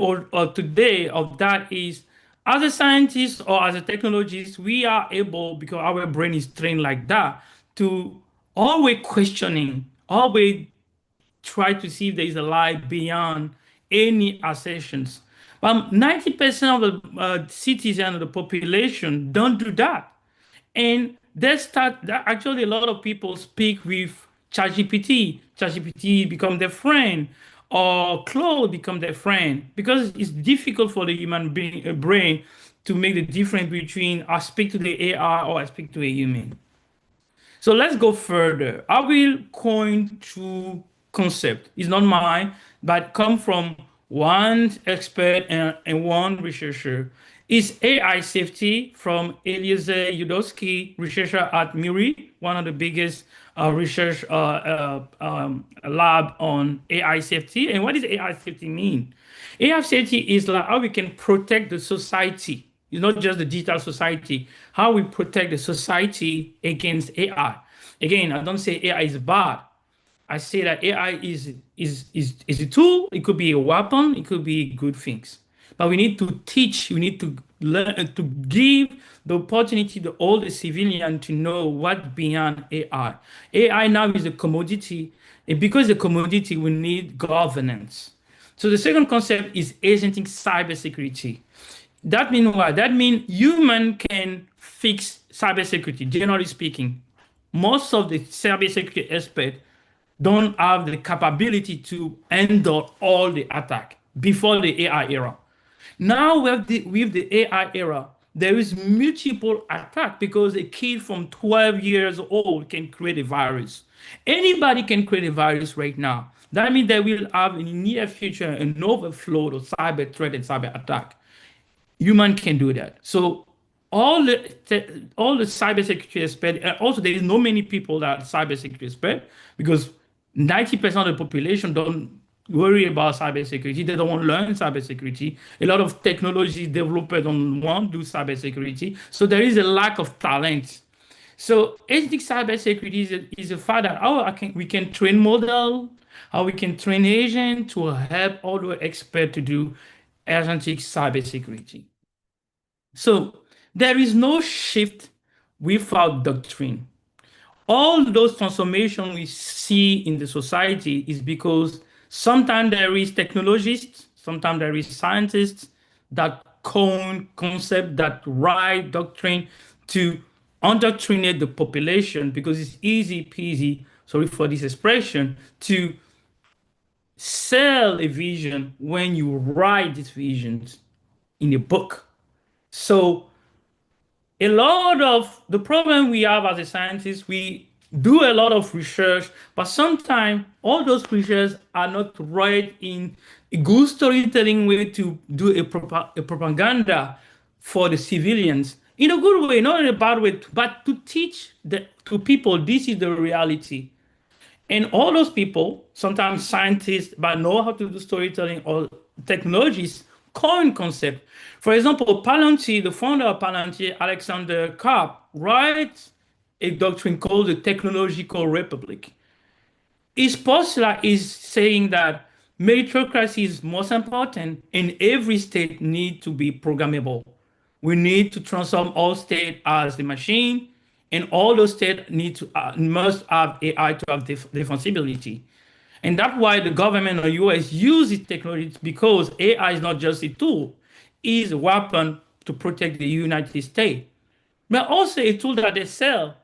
today of that is, as a scientist or as a technologist, we are able, because our brain is trained like that, to always questioning, always try to see if there is a lie beyond any assertions. But 90% of the citizens of the population don't do that. And actually a lot of people speak with ChatGPT. ChatGPT become their friend, or Claude become their friend, because it's difficult for the human brain to make the difference between I speak to the AI or I speak to a human. So let's go further. I will coin two concepts. It's not mine, but come from one expert and one researcher. Is AI safety from Eliezer Yudowsky, researcher at MURI, one of the biggest research lab on AI safety. And what does AI safety mean? AI safety is like how we can protect the society. It's not just the digital society, how we protect the society against AI. Again, I don't say AI is bad. I say that AI is a tool. It could be a weapon. It could be good things. But we need to teach. We need to learn to give the opportunity to all the civilians to know what beyond AI. AI now is a commodity, and because the commodity, we need governance. So the second concept is agentic cybersecurity. That means what? That means human can fix cybersecurity. Generally speaking, most of the cybersecurity experts don't have the capability to handle all the attack before the AI era. Now with the AI era, there is multiple attack because a kid from 12 years old can create a virus. Anybody can create a virus right now. That means they will have in the near future an overflow of cyber threat and cyber attack. Human can do that. So all the cybersecurity experts, and also there is not many people that are cybersecurity experts, because 90% of the population don't worry about cybersecurity. They don't want to learn cybersecurity. A lot of technology developers don't want to do cybersecurity. So there is a lack of talent. So agentic cybersecurity is a fact that how we can train model, how we can train agent to help all the experts to do agentic cybersecurity. So there is no shift without doctrine. All those transformations we see in the society is because sometimes there is technologists, sometimes there is scientists that coin concept, that write doctrine to indoctrinate the population, because it's easy peasy, sorry for this expression, to sell a vision when you write these visions in a book. So a lot of the problem we have as a scientist, we do a lot of research, but sometimes all those research are not right in a good storytelling way to do a propaganda for the civilians in a good way, not in a bad way, but to teach to people this is the reality. And all those people, sometimes scientists, but know how to do storytelling, or technologies, coin concept. For example, Palantir, the founder of Palantir, Alexander Karp, writes a doctrine called the Technological Republic. His postulate is saying that meritocracy is most important, and every state needs to be programmable. We need to transform all states as the machine, and all those states must have AI to have defensibility. And that's why the government of the US uses technology, because AI is not just a tool, it's a weapon to protect the United States, but also a tool that they sell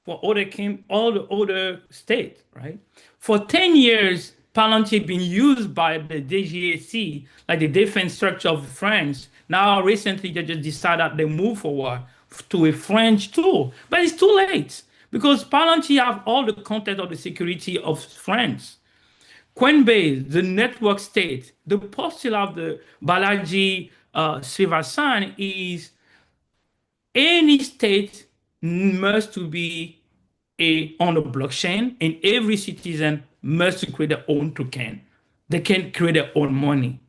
for all the other states, right? For 10 years, Palantir been used by the DGAC, like the defense structure of France. Now, recently, they just decided they move forward to a French tool, but it's too late, because Palantir have all the content of the security of France. Coinbase, the network state, the postulate of the Balaji Srivasan is any state must to be on the blockchain, and every citizen must create their own token. They can create their own money.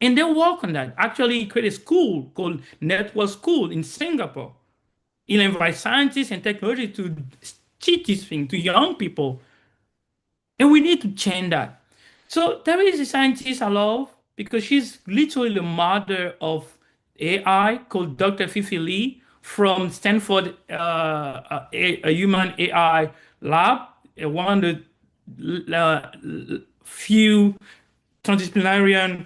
And they work on that. Actually, create a school called Network School in Singapore. It invites scientists and technology to teach this thing to young people. And we need to change that. So there is a scientist I love because she's literally the mother of AI called Dr. Fifi Lee from Stanford a Human AI Lab, one of the few transdisciplinary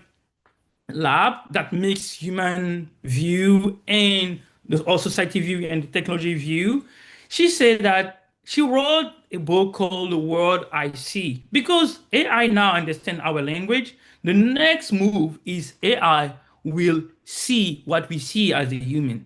lab that makes human view and the society view and the technology view. She said that she wrote a book called The World I See. Because AI now understands our language, the next move is AI will see what we see as a human.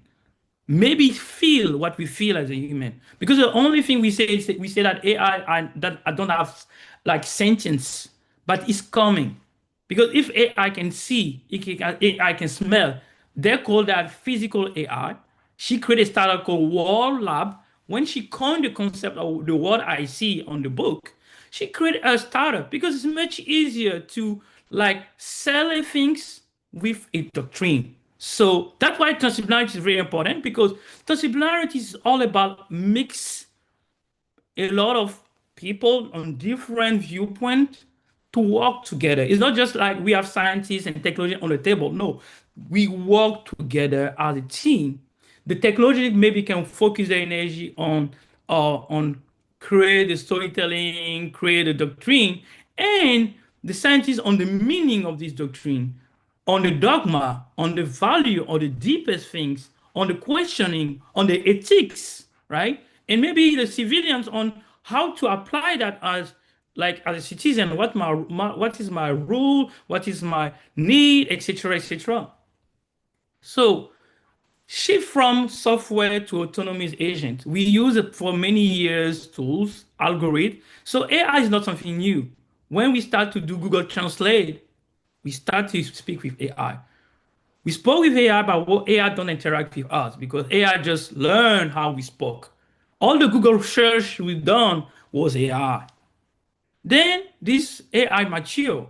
Maybe feel what we feel as a human. Because the only thing we say is that we say that AI that I don't have like sentience, but it's coming. Because if AI can see, AI can smell, they call that physical AI. She created a startup called World Lab. When she coined the concept of the World I See on the book, she created a startup because it's much easier to like sell things with a doctrine. So that's why transdisciplinarity is very important, because transdisciplinarity is all about mix a lot of people on different viewpoints to work together. It's not just like we have scientists and technology on the table. No, we work together as a team. The technology maybe can focus their energy on create the storytelling, create a doctrine, and the scientists on the meaning of this doctrine, on the dogma, on the value, on the deepest things, on the questioning, on the ethics, right? And maybe the civilians on how to apply that as like as a citizen, what is my rule, what is my need, etc., etc. So shift from software to autonomous agent. We use it for many years, tools, algorithm. So AI is not something new. When we start to do Google Translate, we start to speak with AI. We spoke with AI, but what AI don't interact with us because AI just learned how we spoke. All the Google search we've done was AI. Then this AI mature.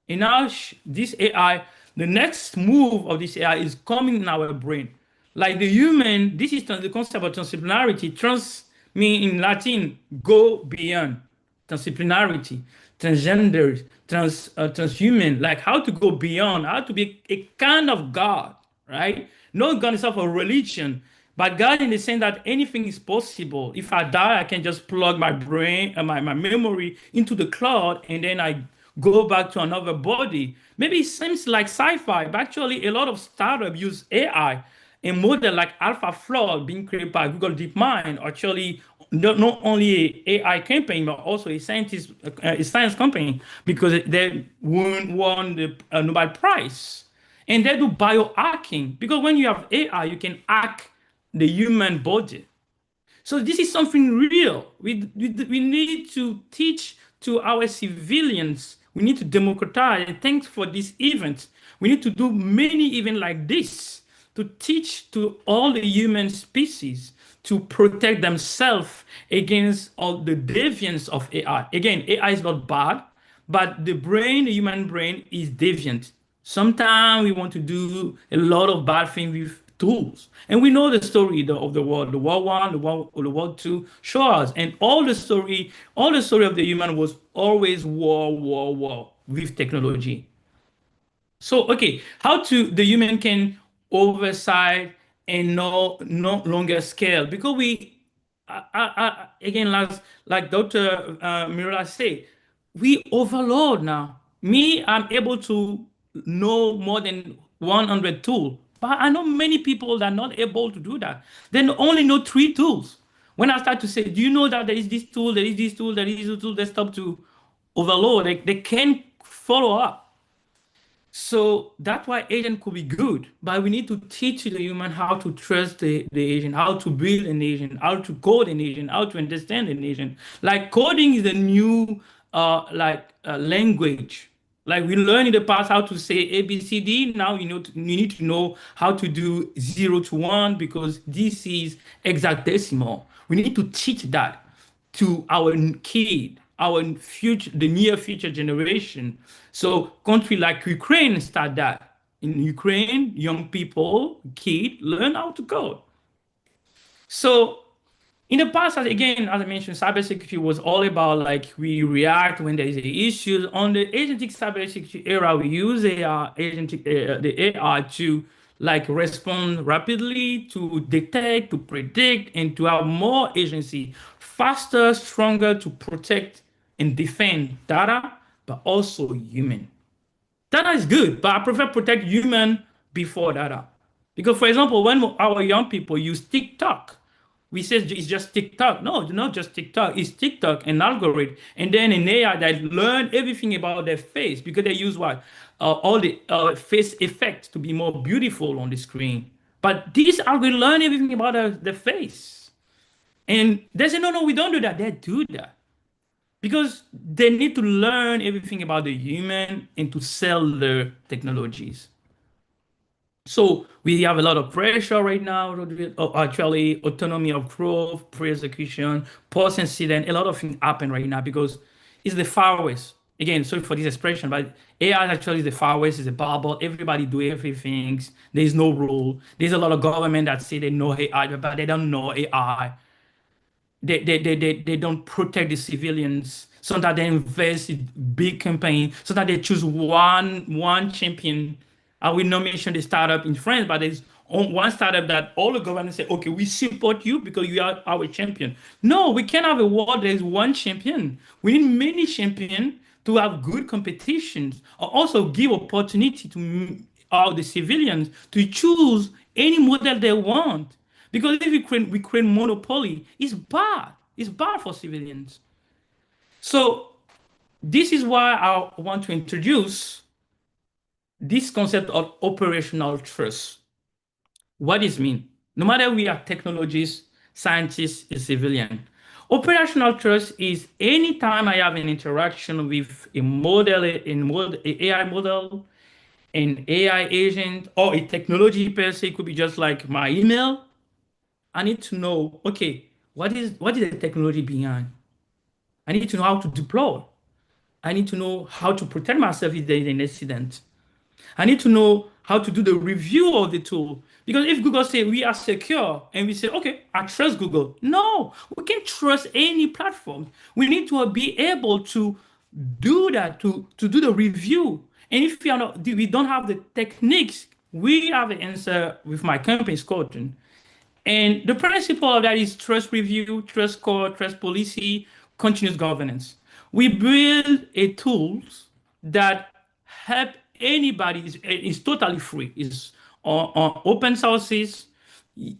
And now this AI, the next move of this AI is coming in our brain. Like the human, this is the concept of transdisciplinarity. Trans mean in Latin, go beyond. Transdisciplinarity, transgender, transhuman, like how to go beyond, how to be a kind of God, right? Not God itself a religion, but God in the sense that anything is possible. If I die, I can just plug my brain and my memory into the cloud, and then I go back to another body. Maybe it seems like sci-fi, but actually a lot of startups use AI. A model like AlphaFlow being created by Google DeepMind, actually not only a AI campaign, but also a science company, because they won the Nobel Prize. And they do biohacking, because when you have AI, you can hack the human body. So this is something real. We need to teach to our civilians. We need to democratize. And thanks for this event. We need to do many events like this to teach to all the human species to protect themselves against all the deviance of AI. Again, AI is not bad, but the brain, the human brain, is deviant. Sometimes we want to do a lot of bad things with tools. And we know the story of the world, the World War I, the World II show us. And all the story of the human was always war with technology. So, okay, how to the human can oversight and no longer scale, because we again, like Dr. Mirala said, we overload now. Me, I'm able to know more than 100 tools, but I know many people that are not able to do that. They only know 3 tools. When I start to say, do you know that there is this tool, there is this tool, there is this tool, they stop to overload. They can't follow up. So that's why agent could be good, but we need to teach the human how to trust the agent, how to build an agent, how to code an agent, how to understand an agent. Like coding is a new language. Like we learned in the past how to say A, B, C, D. Now you need to know how to do 0 to 1 because this is hexadecimal. We need to teach that to our kid, our future, the near future generation. So country like Ukraine start that. In Ukraine, young people, kids learn how to code. So in the past, again, as I mentioned, cybersecurity was all about like we react when there is an issue. On the agentic cybersecurity era, we use AI, the AI to like respond rapidly, to detect, to predict, and to have more agency, faster, stronger to protect and defend data, but also human. Data is good, but I prefer protect human before data. Because, for example, when our young people use TikTok, we say it's just TikTok. No, it's not just TikTok. It's TikTok, an algorithm, and then an AI that learn everything about their face because they use what? All the face effects to be more beautiful on the screen. But these algorithms learn everything about the face. And they say, no, we don't do that. They do that because they need to learn everything about the human and to sell their technologies. So we have a lot of pressure right now, actually autonomy of growth, pre-execution, post-incident, a lot of things happen right now because it's the Far West. Again, sorry for this expression, but AI actually is the Far West, is a bubble. Everybody do everything. There's no rule. There's a lot of government that say they know AI, but they don't know AI. They don't protect the civilians. Sometimes they invest in big campaign. Sometimes they choose one champion. I will not mention the startup in France, but there's one startup that all the governments say, okay, we support you because you are our champion. No, we can't have a world there's one champion. We need many champions to have good competitions, or also give opportunity to all the civilians to choose any model they want. Because if we create monopoly, it's bad. It's bad for civilians. So this is why I want to introduce this concept of operational trust. What does it mean? No matter we are technologists, scientists, and civilian, operational trust is anytime I have an interaction with a model, an AI model, an AI agent, or a technology per se, it could be just like my email. I need to know, okay, what is the technology behind? I need to know how to deploy. I need to know how to protect myself if there is an incident. I need to know how to do the review of the tool. Because if Google say we are secure and we say, okay, I trust Google. No, we can't trust any platform. We need to be able to do that, to do the review. And if we don't have the techniques, we have the answer with my company, Scotian. And the principle of that is trust review, trust core, trust policy, continuous governance. We build a tools that help anybody. It's totally free. It's on open sources,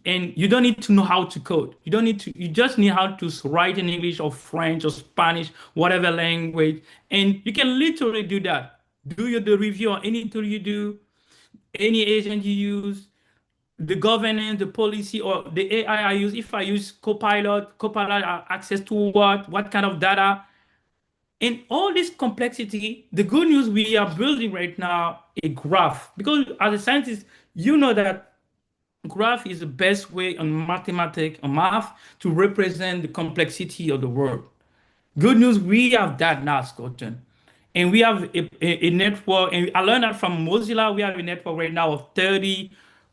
and you don't need to know how to code. You don't need to. You just need how to write in English or French or Spanish, whatever language, and you can literally do that. Do the review on any tool you do, any agent you use, the governance, the policy, or the AI I use. If I use Copilot access to what kind of data, and all this complexity. The good news, we are building right now a graph, because as a scientist, you know that graph is the best way on mathematics or math to represent the complexity of the world. Good news, we have that now, Scotian. And we have a network, and I learned that from Mozilla. We have a network right now of 30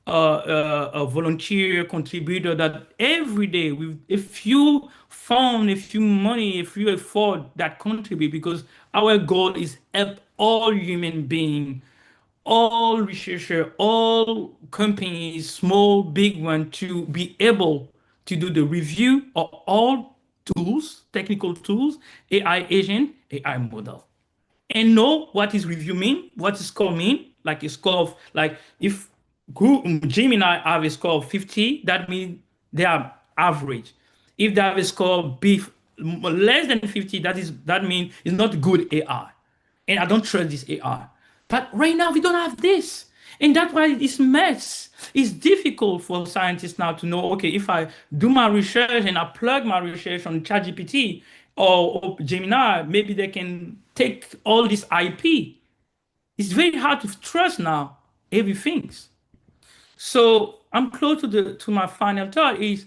volunteer contributor that every day with a few fund, a few money, a few effort that contribute, because our goal is help all human beings, all researchers, all companies, small, big one, to be able to do the review of all tools, technical tools, AI agent, AI model, and know what is review mean, what is score mean, like a score of, like if Gemini have a score of 50, that means they are average. If they have a score of less than 50, that means it's not good AI. And I don't trust this AI. But right now we don't have this. And that's why it's mess. It's difficult for scientists now to know, okay, if I do my research and I plug my research on ChatGPT, or Gemini, maybe they can take all this IP. It's very hard to trust now everything. So I'm close to my final thought is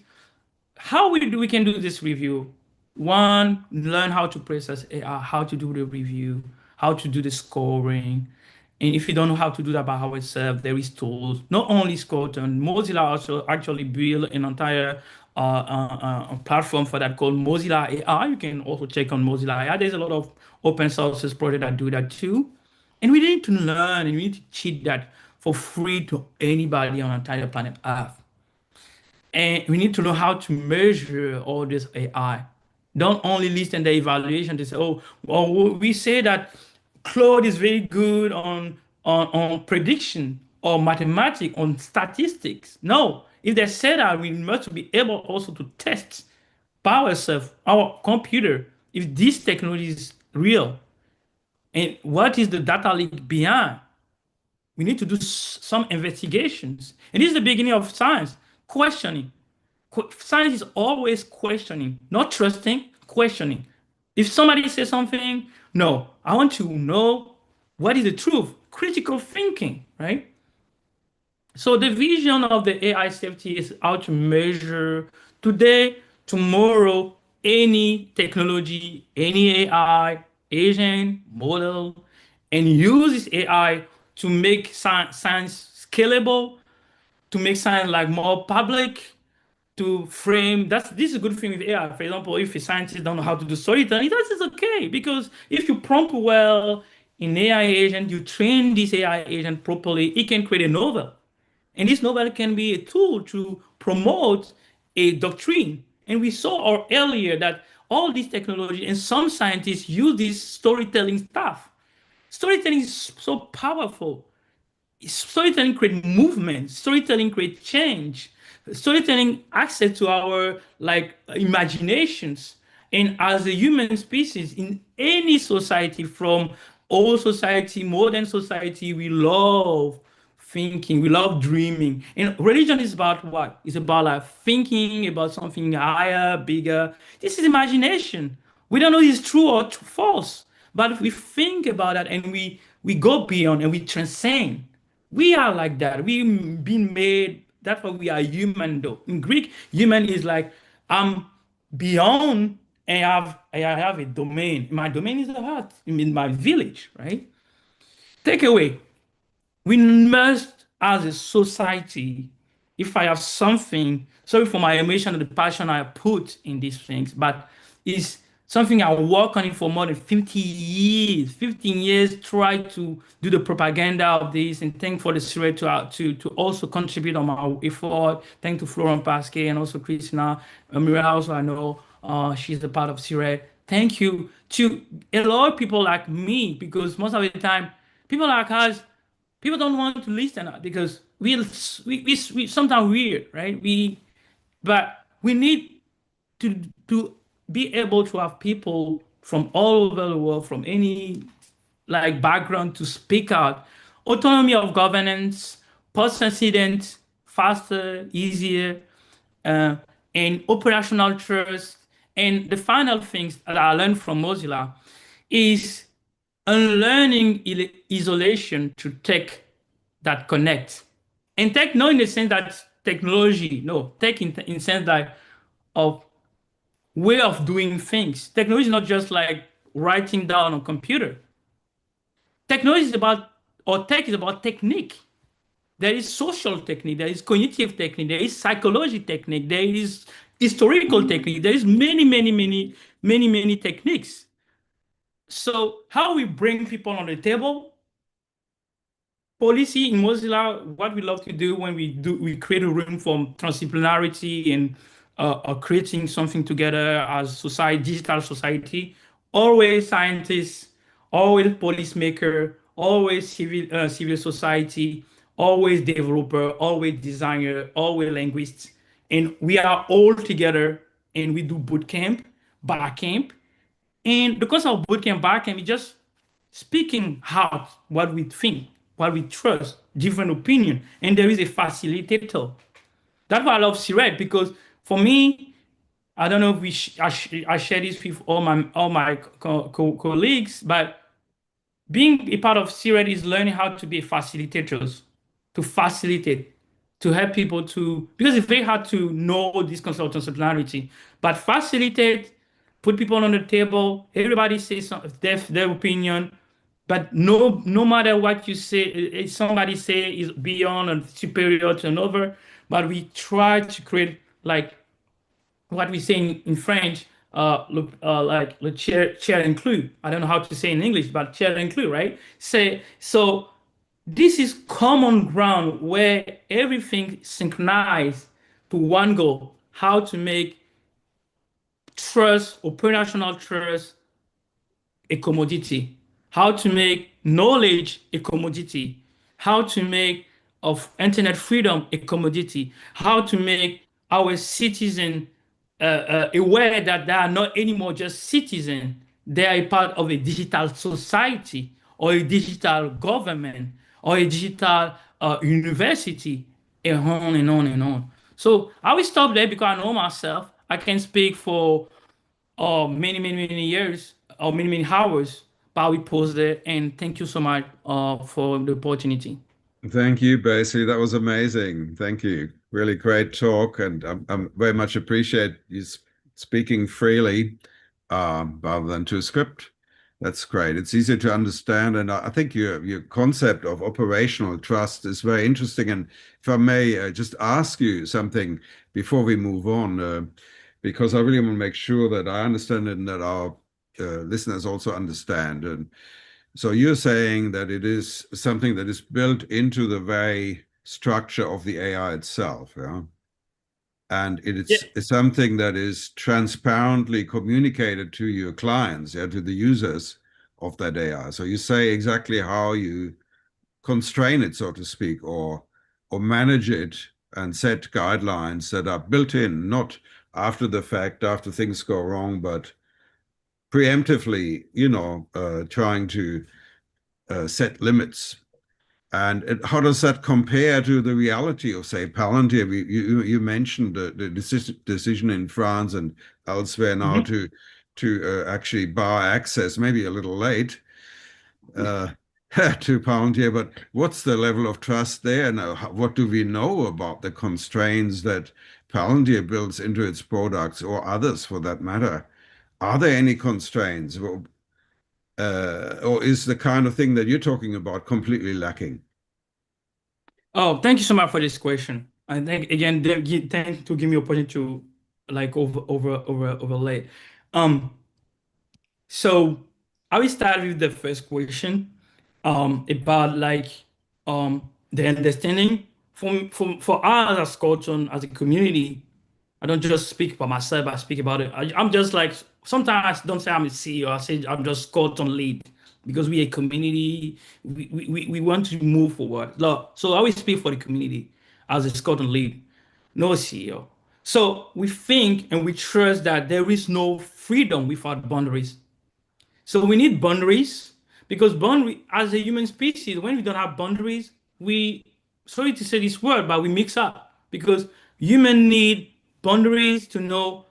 how we can do this review. One, learn how to process AI, how to do the review, how to do the scoring. And if you don't know how to do that by ourselves, there is tools. Not only Scoton, Mozilla also actually built an entire platform for that called Mozilla AI. You can also check on Mozilla AI. There's a lot of open sources projects that do that too. And we need to learn and we need to teach that for free to anybody on entire planet Earth. And we need to know how to measure all this AI. Don't only listen to the evaluation to say, oh, well, we say that Claude is very good on prediction or mathematics, on statistics. No, if they say that, we must be able also to test by ourselves, our computer, if this technology is real and what is the data leak behind. We need to do some investigations. And this is the beginning of science, questioning. Science is always questioning, not trusting, questioning. If somebody says something, no, I want to know what is the truth, critical thinking, right? So the vision of the AI safety is how to measure today, tomorrow, any technology, any AI, agent, model, and use this AI to make science scalable, to make science like more public, to frame. This is a good thing with AI. For example, if a scientist don't know how to do storytelling, that is okay because if you prompt well in AI agent, you train this AI agent properly, it can create a novel. And this novel can be a tool to promote a doctrine. And we saw earlier that all this technology and some scientists use this storytelling stuff. Storytelling is so powerful. Storytelling creates movement. Storytelling creates change. Storytelling access to our imaginations. And as a human species in any society, from old society, modern society, we love thinking, we love dreaming. And religion is about what? It's about like thinking about something higher, bigger. This is imagination. We don't know if it's true or false, but if we think about that and we go beyond and we transcend. We are like that. We've been made, that's why we are human though. In Greek, human is like I'm beyond and I have a domain. My domain is the heart, in my village, right? Takeaway. We must, as a society, if I have something, sorry for my emotion and the passion I put in these things, but it's something I work on it for more than 50 years, 15 years, try to do the propaganda of this and thank for the thread to also contribute on my effort. Thank to Florent Pasquet and also Christina Mira, also I know she's a part of CIRET. Thank you to a lot of people like me, because most of the time, people like us, people don't want to listen because we sometimes weird, right? But we need to be able to have people from all over the world, from any background, to speak out. Autonomy of governance, post-incident, faster, easier, and operational trust. And the final things that I learned from Mozilla is unlearning isolation to tech that connect. And tech not in the sense that technology, no, tech in the sense that of way of doing things. Technology is not just like writing down on a computer. Technology is about, or tech is about technique. There is social technique, there is cognitive technique, there is psychology technique, there is historical technique, there is many techniques. So how we bring people on the table, policy in Mozilla, what we love to do when we create a room for transdisciplinarity and creating something together as society, digital society, always scientists, always policymaker, always civil society, always developer, always designer, always linguists. And we are all together and we do boot camp, bar camp. And because of boot camp, bar camp, we just speaking out what we think, what we trust, different opinion. And there is a facilitator. That's why I love CIRET, because for me, I don't know if I share this with all my colleagues, but being a part of CRED is learning how to be facilitators, to facilitate, to help people to, because it's very hard to know this concept of disciplinarity, but facilitate, put people on the table, everybody says their opinion, but no matter what you say, if somebody say is beyond and superior to another, but we try to create like what we say in French, like le chair inclus. I don't know how to say in English, but chair inclus, right? Say so. This is common ground where everything synchronized to one goal: how to make trust, operational trust, a commodity, how to make knowledge a commodity, how to make of internet freedom a commodity, how to make our citizen aware that they are not anymore just citizens, they are a part of a digital society or a digital government or a digital university, and on and on and on. So I will stop there because I know myself. I can speak for many years or many hours, but we pause there. And thank you so much for the opportunity. Thank you, Basie. That was amazing. Thank you. Really great talk, and I'm very much appreciate you speaking freely rather than to a script. That's great. It's easier to understand, and I think your concept of operational trust is very interesting. And if I may just ask you something before we move on, because I really want to make sure that I understand and that our listeners also understand. And so you're saying that it is something that is built into the very structure of the AI itself, yeah? And it's something that is transparently communicated to your clients, yeah, to the users of that AI. So you say exactly how you constrain it, so to speak, or manage it and set guidelines that are built in, not after the fact, after things go wrong, but preemptively, trying to set limits. And how does that compare to the reality of, say, Palantir? You mentioned the decision in France and elsewhere now to actually bar access, maybe a little late, to Palantir. But what's the level of trust there now? What do we know about the constraints that Palantir builds into its products, or others for that matter? Are there any constraints? Or is the kind of thing that you're talking about completely lacking? Oh, thank you so much for this question. I think again, thank to give me opportunity to like overlay. So I will start with the first question about like the understanding for us as Scotland as a community. I don't just speak about myself, I speak about it. I'm just like, sometimes I don't say I'm a CEO, I say I'm just Scotland lead because we a community, we want to move forward. So I always speak for the community as a Scotland lead, no CEO. So we think and we trust that there is no freedom without boundaries. So we need boundaries because as a human species, when we don't have boundaries, sorry to say this word, but we mix up because human need boundaries to know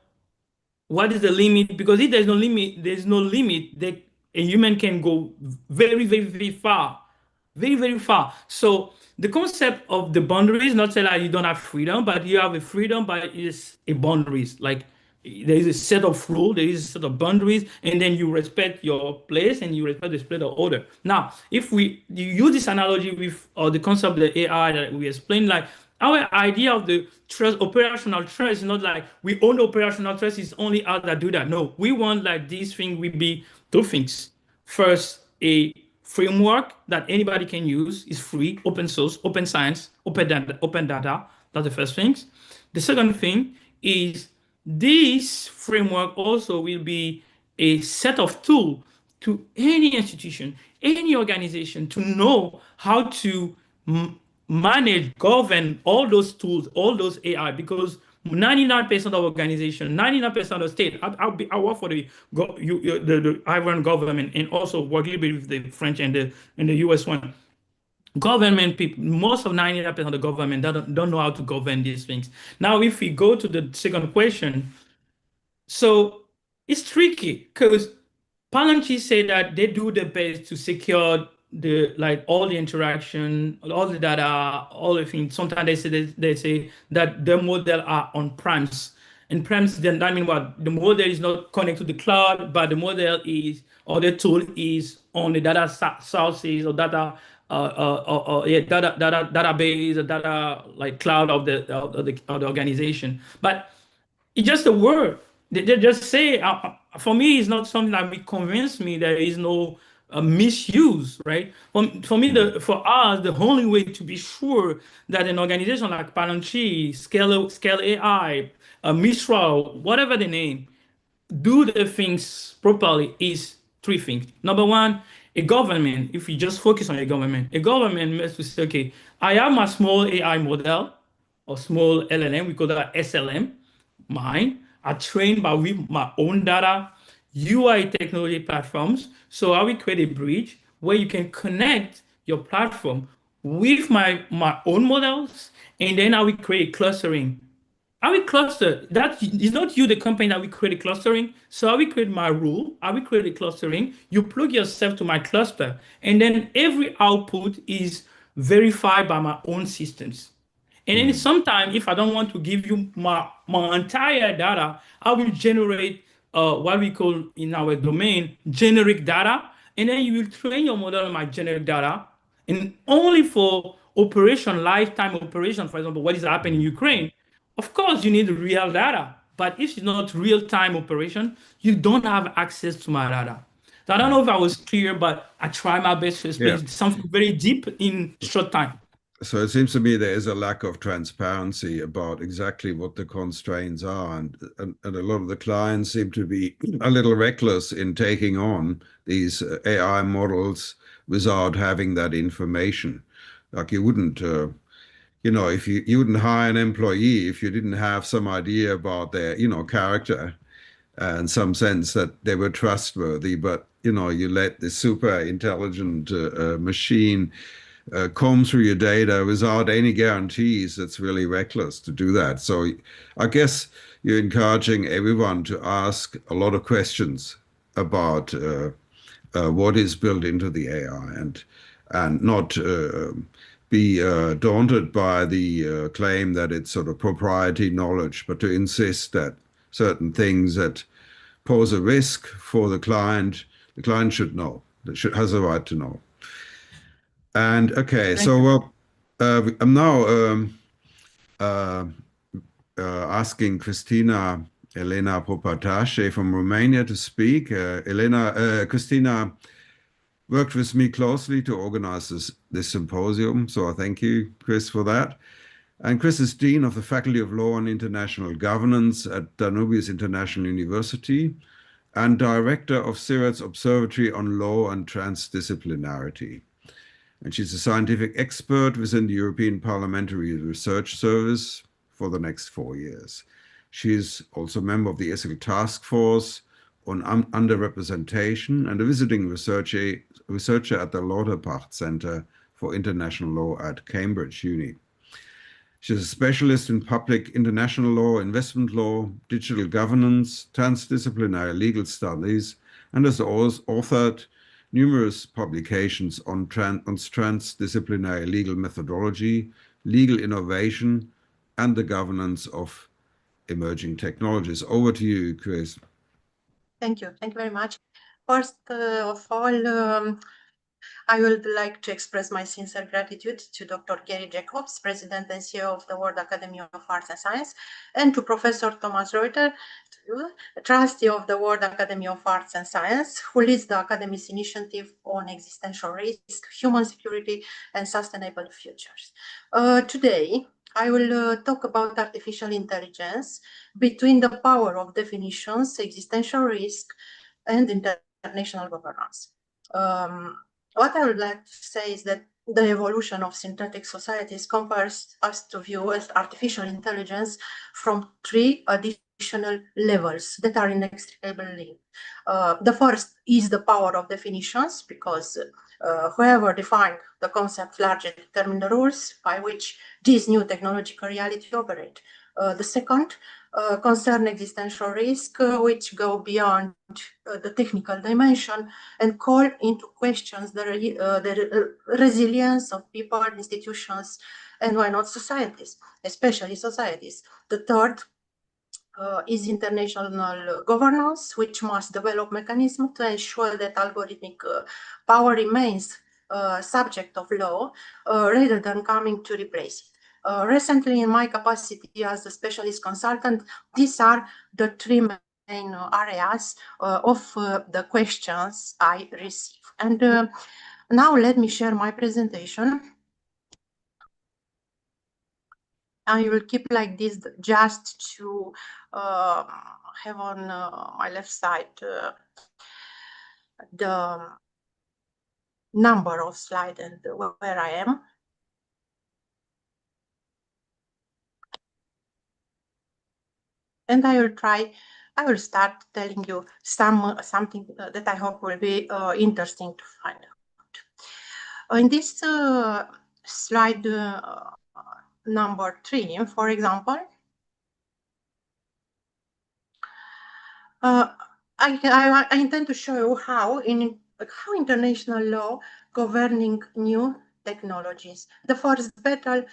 what is the limit. Because if there's no limit that a human can go very far, very far. So the concept of the boundaries, not say that you don't have freedom, but you have a freedom, but it's a boundaries. Like there is a set of rules, there is a set of boundaries, and then you respect your place and you respect the split of order. Now, if you use this analogy with the concept of the AI that we explained, like our idea of the trust, operational trust, is not like we own operational trust, is only us that do that. No, we want like this thing will be two things. First, a framework that anybody can use, is free, open source, open science, open data. That's the first thing. The second thing is this framework also will be a set of tools to any institution, any organization to know how to manage, govern all those tools, all those AI, because 99% of organization, 99% of the state, I work for the Ivorian government and also work a little bit with the French and the US one. Government people, most of 99% of the government don't know how to govern these things. Now, if we go to the second question, So it's tricky because Palantir say that they do their best to secure the like all the interaction, all the data, all the things. Sometimes they say that the model are on premise. And premise then that means what the model is not connected to the cloud, but the model is or the tool is on the data sources or data yeah, database or data like cloud of the organization. But it's just a word. They just say, for me, it's not something that will convince me there is no misuse, right? For me, for us, the only way to be sure that an organization like Palantir, Scale AI, Mistral, whatever the name, do the things properly is three things. Number one, a government, if you just focus on a government must say, okay, I have my small AI model or small LLM, we call that SLM, mine, are trained by with my own data, UI technology platforms. So I will create a bridge where you can connect your platform with my own models, and then I will create clustering. I will cluster. That is not you, the company, that will create a clustering. So I will create my rule. I will create a clustering. You plug yourself to my cluster, and then every output is verified by my own systems. And then sometimes, if I don't want to give you my entire data, I will generate what we call in our domain generic data, and then you will train your model on my generic data, and only for operation, lifetime operation, for example, what is happening in Ukraine. Of course, you need real data, but if it's not real-time operation, you don't have access to my data. So I don't know if I was clear, but I try my best to explain something very deep in short time. So it seems to me there is a lack of transparency about exactly what the constraints are, and a lot of the clients seem to be a little reckless in taking on these AI models without having that information. Like you wouldn't, if you wouldn't hire an employee if you didn't have some idea about their, character and some sense that they were trustworthy, but you let this super intelligent machine comb through your data without any guarantees. That's really reckless to do that. So I guess you're encouraging everyone to ask a lot of questions about what is built into the AI, and not be daunted by the claim that it's sort of proprietary knowledge, but to insist that certain things that pose a risk for the client should know, has a right to know. And okay, so I'm now asking Christina Elena Popotache from Romania to speak. Christina worked with me closely to organize this symposium, so I thank you, Chris, for that. And Chris is Dean of the Faculty of Law and International Governance at Danubius International University and Director of CIRAD's Observatory on Law and Transdisciplinarity. And she's a scientific expert within the European Parliamentary Research Service for the next 4 years. She is also a member of the ESIL Task Force on Underrepresentation and a visiting researcher at the Lauterpacht Center for International Law at Cambridge Uni. She's a specialist in public international law, investment law, digital governance, transdisciplinary legal studies, and has authored numerous publications on transdisciplinary legal methodology, legal innovation, and the governance of emerging technologies. Over to you, Chris. Thank you. Thank you very much. First of all, I would like to express my sincere gratitude to Dr. Gary Jacobs, President and CEO of the World Academy of Arts and Science, and to Professor Thomas Reuter, Trustee of the World Academy of Arts and Science, who leads the Academy's initiative on existential risk, human security, and sustainable futures. Today, I will talk about artificial intelligence between the power of definitions, existential risk, and international governance. What I would like to say is that the evolution of synthetic societies compels us to view as artificial intelligence from 3 additional levels that are inextricably linked. The first is the power of definitions, because whoever defined the concept largely determined the rules by which these new technological reality operate. The second, concern existential risk, which go beyond the technical dimension and call into questions the resilience of people, institutions, and why not societies, especially societies. The third is international governance, which must develop mechanisms to ensure that algorithmic power remains subject of law rather than coming to replace it. Recently, in my capacity as a specialist consultant, these are the three main areas of the questions I receive. And now let me share my presentation. I will keep like this just to have on my left side the number of slides and where I am. And I will start telling you something that I hope will be interesting to find out. In this slide number 3, for example, I intend to show you how international law governing new technologies. The first battle,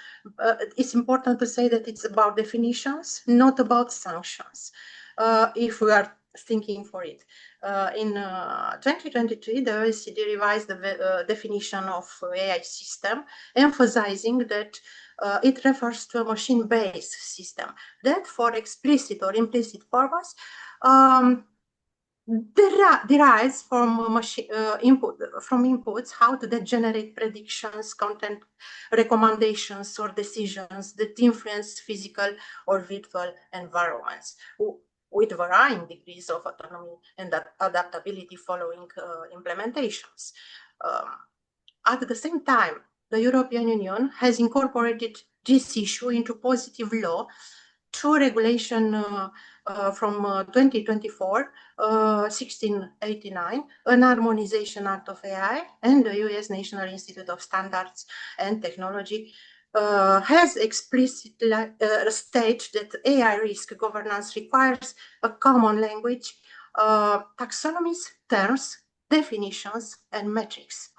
it's important to say that it's about definitions, not about sanctions, if we are thinking for it. In 2023, the OECD revised the definition of AI system, emphasizing that it refers to a machine-based system that, for explicit or implicit purpose, derives from inputs how to generate predictions, content recommendations, or decisions that influence physical or virtual environments with varying degrees of autonomy and adaptability following implementations. At the same time, the European Union has incorporated this issue into positive law through regulation from 2024, 1689, an Harmonization Act of AI, and the US National Institute of Standards and Technology has explicitly stated that AI risk governance requires a common language, taxonomies, terms, definitions, and metrics.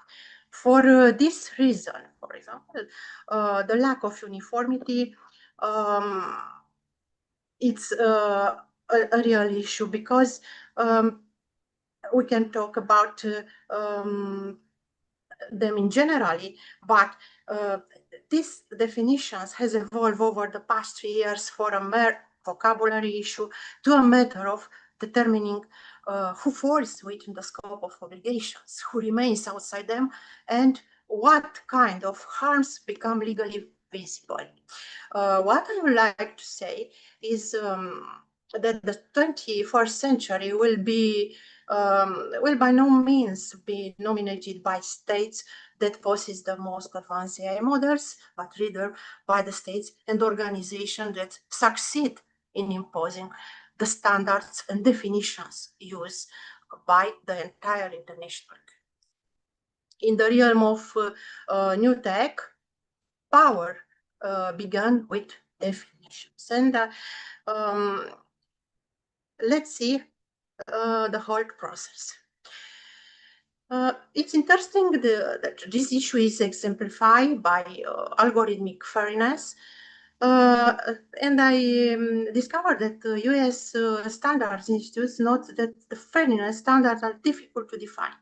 For this reason, for example, the lack of uniformity, it's a real issue because we can talk about them in generally, but these definitions has evolved over the past 3 years for a mere vocabulary issue to a matter of determining who falls within the scope of obligations, who remains outside them, and what kind of harms become legally visible. What I would like to say is that the 21st century will by no means be dominated by states that possess the most advanced AI models, but rather by the states and organizations that succeed in imposing the standards and definitions used by the entire international community. In the realm of new tech, power began with definitions. And let's see the whole process. It's interesting that this issue is exemplified by algorithmic fairness. And I discovered that the US Standards Institute notes that the fairness standards are difficult to define,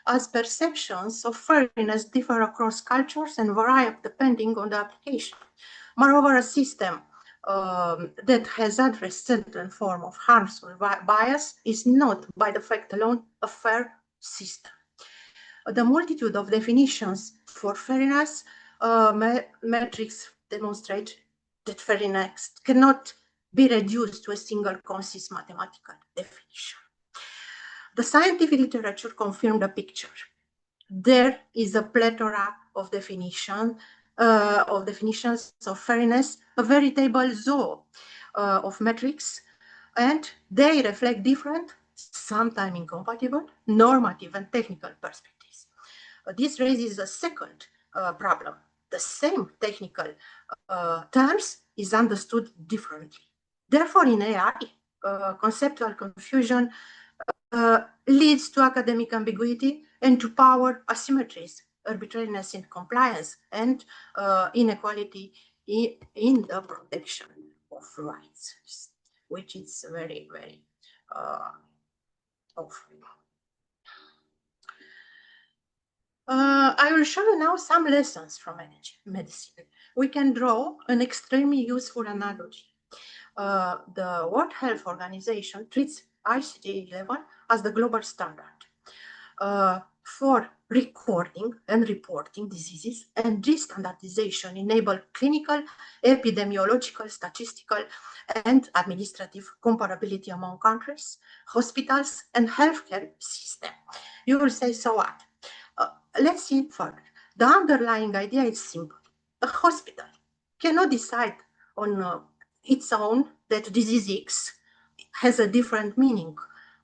as perceptions of fairness differ across cultures and vary depending on the application. Moreover, a system that has addressed certain form of harmful bias is not, by the fact alone, a fair system. The multitude of definitions for fairness metrics demonstrate that fairness cannot be reduced to a single concise mathematical definition. The scientific literature confirmed the picture. There is a plethora of definitions of fairness, a veritable zoo of metrics, and they reflect different, sometimes incompatible, normative and technical perspectives. This raises a second problem. The same technical terms is understood differently. Therefore, in AI, conceptual confusion leads to academic ambiguity and to power asymmetries, arbitrariness in compliance, and inequality in the protection of rights, which is very, very awful. I will show you now some lessons from medicine. We can draw an extremely useful analogy. The World Health Organization treats ICD-11 as the global standard for recording and reporting diseases, and this standardization enables clinical, epidemiological, statistical, and administrative comparability among countries, hospitals, and healthcare system. You will say, so what? Let's see further. The underlying idea is simple. A hospital cannot decide on its own that disease X has a different meaning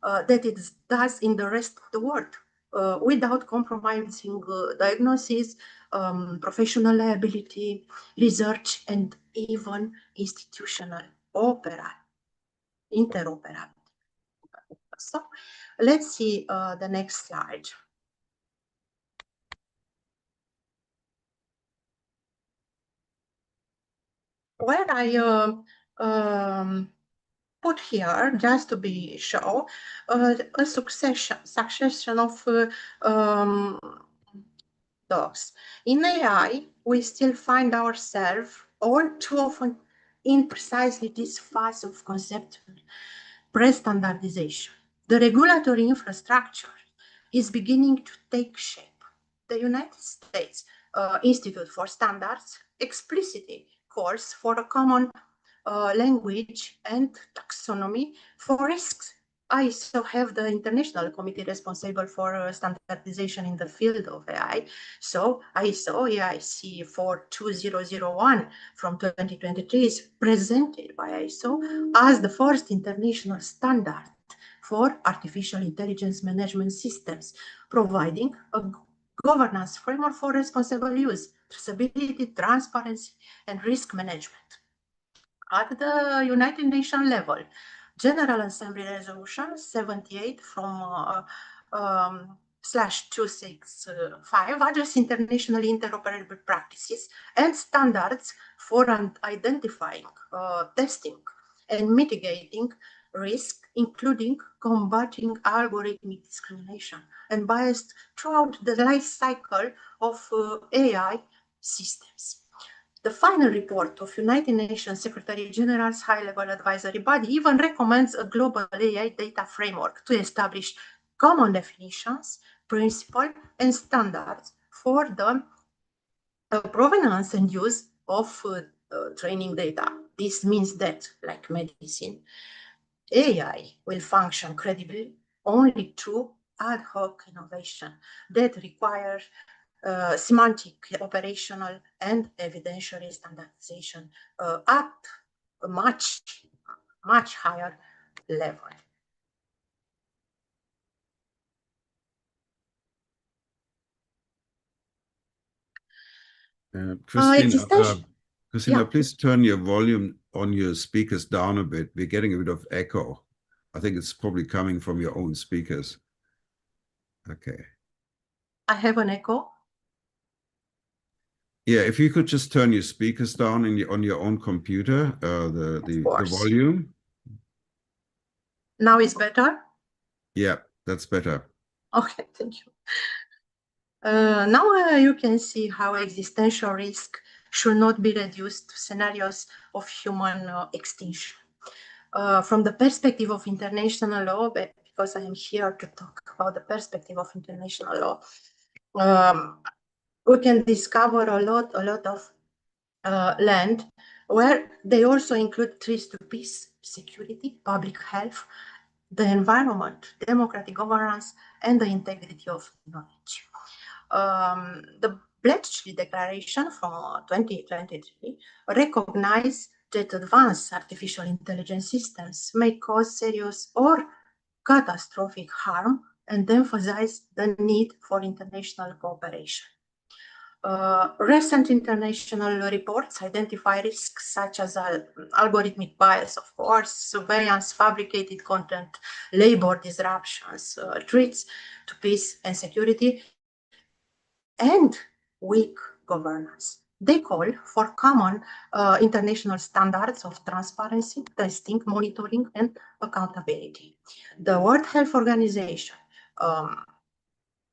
that it does in the rest of the world without compromising diagnosis, professional liability, research, and even institutional interoperability. So let's see the next slide. Where I put here, just to be show, a succession of dogs. In AI, we still find ourselves all too often in precisely this phase of conceptual pre-standardization. The regulatory infrastructure is beginning to take shape. The United States Institute for Standards explicitly calls for a common language and taxonomy for risks. I also have the international committee responsible for standardization in the field of AI. So ISO EIC 42001 from 2023 is presented by ISO as the first international standard for artificial intelligence management systems, providing a governance framework for responsible use, traceability, transparency, and risk management. At the United Nations level, General Assembly Resolution 78 from /265 address internationally interoperable practices and standards for identifying, testing, and mitigating risk, including combating algorithmic discrimination and bias throughout the life cycle of AI systems. The final report of United Nations Secretary General's high-level advisory body even recommends a global AI data framework to establish common definitions, principles, and standards for the provenance and use of training data. This means that, like medicine, AI will function credibly only through ad hoc innovation that requires semantic, operational, and evidentiary standardization at a much higher level. Christina, please turn your volume on your speakers down a bit. We're getting a bit of echo. I think it's probably coming from your own speakers. Okay. I have an echo. Yeah, if you could just turn your speakers down on your own computer, the volume. Now it's better? Yeah, that's better. Okay, thank you. Now you can see how existential risk should not be reduced to scenarios of human extinction. From the perspective of international law, because I am here to talk about the perspective of international law, we can discover a lot of land where they also include threats to peace, security, public health, the environment, democratic governance, and the integrity of knowledge. The Bletchley Declaration from 2023 recognized that advanced artificial intelligence systems may cause serious or catastrophic harm and emphasize the need for international cooperation. Recent international reports identify risks such as algorithmic bias, of course, surveillance, fabricated content, labor disruptions, threats to peace and security, and weak governance. They call for common international standards of transparency, testing, monitoring, and accountability. The World Health Organization,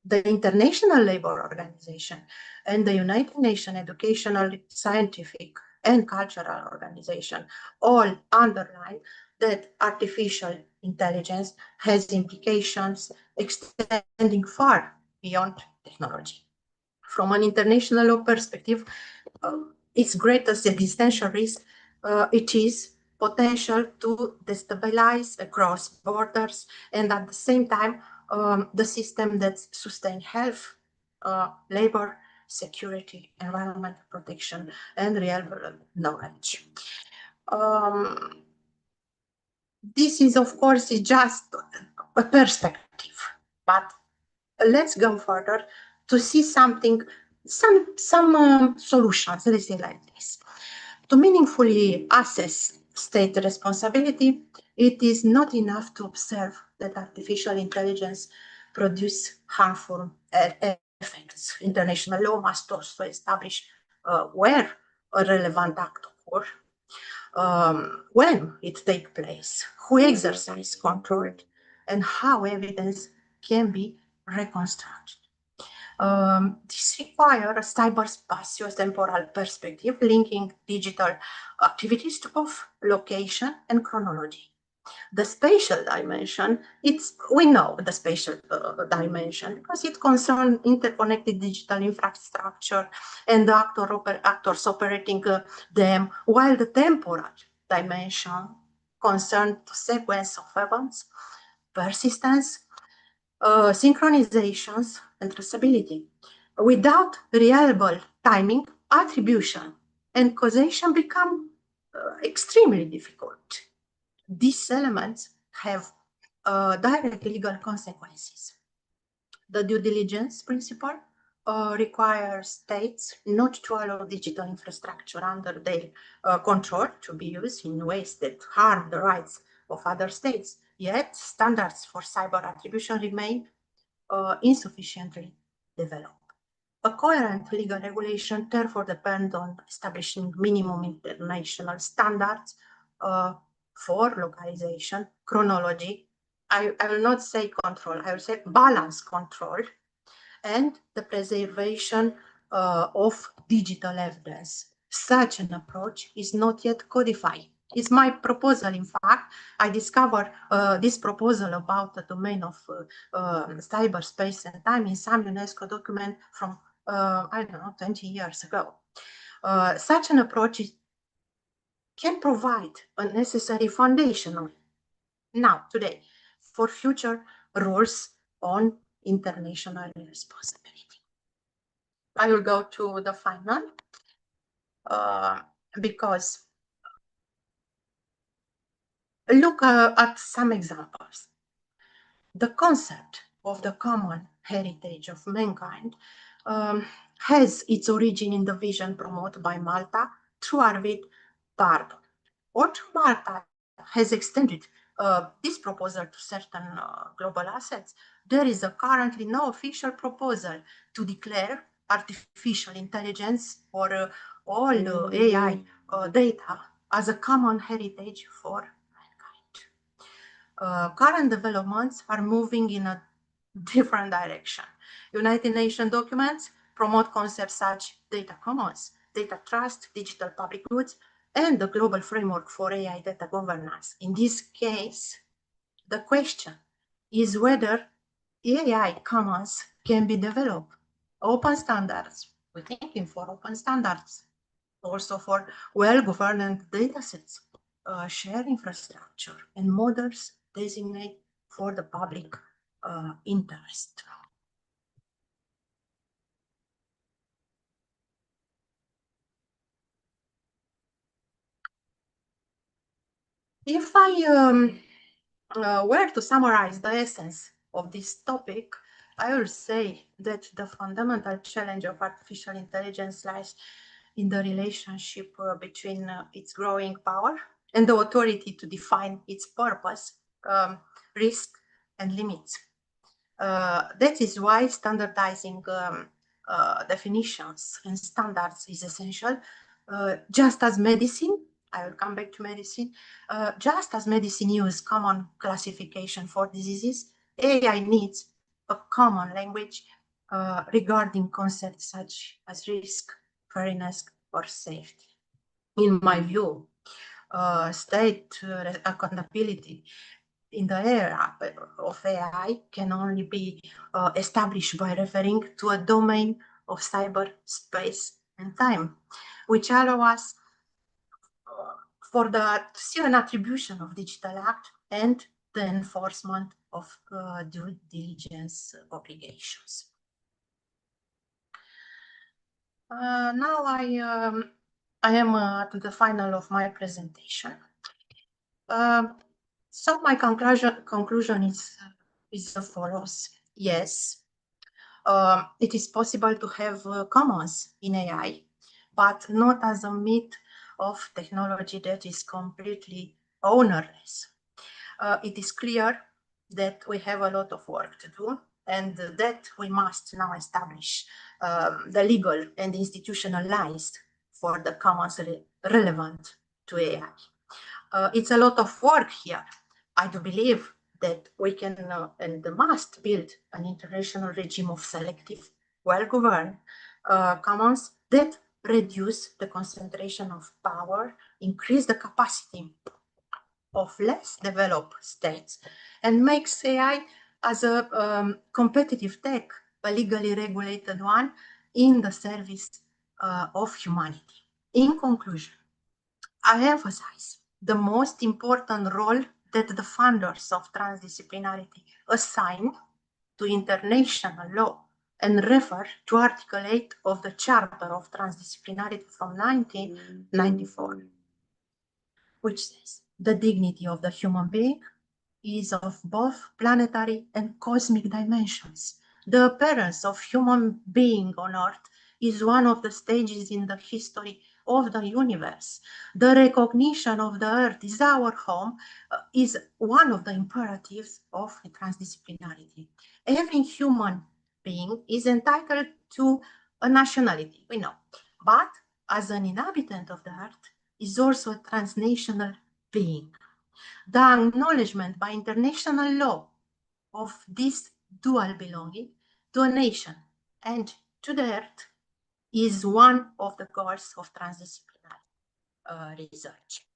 the International Labour Organization, and the United Nations Educational, Scientific, and Cultural Organization all underline that artificial intelligence has implications extending far beyond technology. From an international law perspective, its greatest existential risk it is potential to destabilize across borders and at the same time the system that sustain health, labor, security, environmental protection, and real-world knowledge. This is, of course, just a perspective, but let's go further to see something, some solutions, let's say like this. To meaningfully assess state responsibility, it is not enough to observe that artificial intelligence produce harmful effects. International law must also establish where a relevant act occurs, when it takes place, who exercise control, and how evidence can be reconstructed. This requires a cyber-spatio-temporal perspective linking digital activities to both location and chronology. The spatial dimension, we know the spatial dimension because it concerns interconnected digital infrastructure and the actors operating them, while the temporal dimension concerns the sequence of events, persistence, synchronizations, and traceability. Without reliable timing, attribution and causation become extremely difficult. These elements have direct legal consequences. The due diligence principle requires states not to allow digital infrastructure under their control to be used in ways that harm the rights of other states. Yet, standards for cyber attribution remain insufficiently developed. A coherent legal regulation therefore depends on establishing minimum international standards for localization, chronology. I will not say control, I will say balance control, and the preservation of digital evidence. Such an approach is not yet codified. It's my proposal, in fact. I discovered this proposal about the domain of cyberspace and time in some UNESCO document from, I don't know, 20 years ago. Such an approach can provide a necessary foundation now, today, for future rules on international responsibility. I will go to the final because look at some examples. The concept of the common heritage of mankind has its origin in the vision promoted by Malta through Arvid Bardon. Or Malta has extended this proposal to certain global assets. There is currently no official proposal to declare artificial intelligence or all AI data as a common heritage for mankind. Current developments are moving in a different direction. United Nations documents promote concepts such data commons, data trust, digital public goods, and the global framework for AI data governance. In this case, the question is whether AI commons can be developed. Open standards, we're thinking for open standards, also for well-governed datasets, shared infrastructure, and models designate for the public interest. If I were to summarize the essence of this topic, I will say that the fundamental challenge of artificial intelligence lies in the relationship between its growing power and the authority to define its purpose, risk, and limits. That is why standardizing definitions and standards is essential. Just as medicine, I will come back to medicine, just as medicine uses common classification for diseases, AI needs a common language regarding concepts such as risk, fairness, or safety. In my view, state accountability in the era of AI can only be established by referring to a domain of cyberspace and time, which allow us for the to see an attribution of digital act and the enforcement of due diligence obligations. Now I am at the final of my presentation. So my conclusion is the follows. Yes, it is possible to have commons in AI, but not as a myth of technology that is completely ownerless. It is clear that we have a lot of work to do and that we must now establish the legal and institutional lines for the commons relevant to AI. It's a lot of work here. I do believe that we can and must build an international regime of selective, well-governed commons that reduce the concentration of power, increase the capacity of less developed states, and makes AI as a competitive tech, a legally regulated one, in the service of humanity. In conclusion, I emphasize the most important role that the founders of transdisciplinarity assigned to international law and refer to Article 8 of the Charter of Transdisciplinarity from 1994, which says the dignity of the human being is of both planetary and cosmic dimensions. The appearance of human being on Earth is one of the stages in the history of the universe. The recognition of the Earth as our home is one of the imperatives of transdisciplinarity. Every human being is entitled to a nationality, we know, but as an inhabitant of the Earth is also a transnational being. The acknowledgement by international law of this dual belonging to a nation and to the Earth is one of the goals of transdisciplinary research.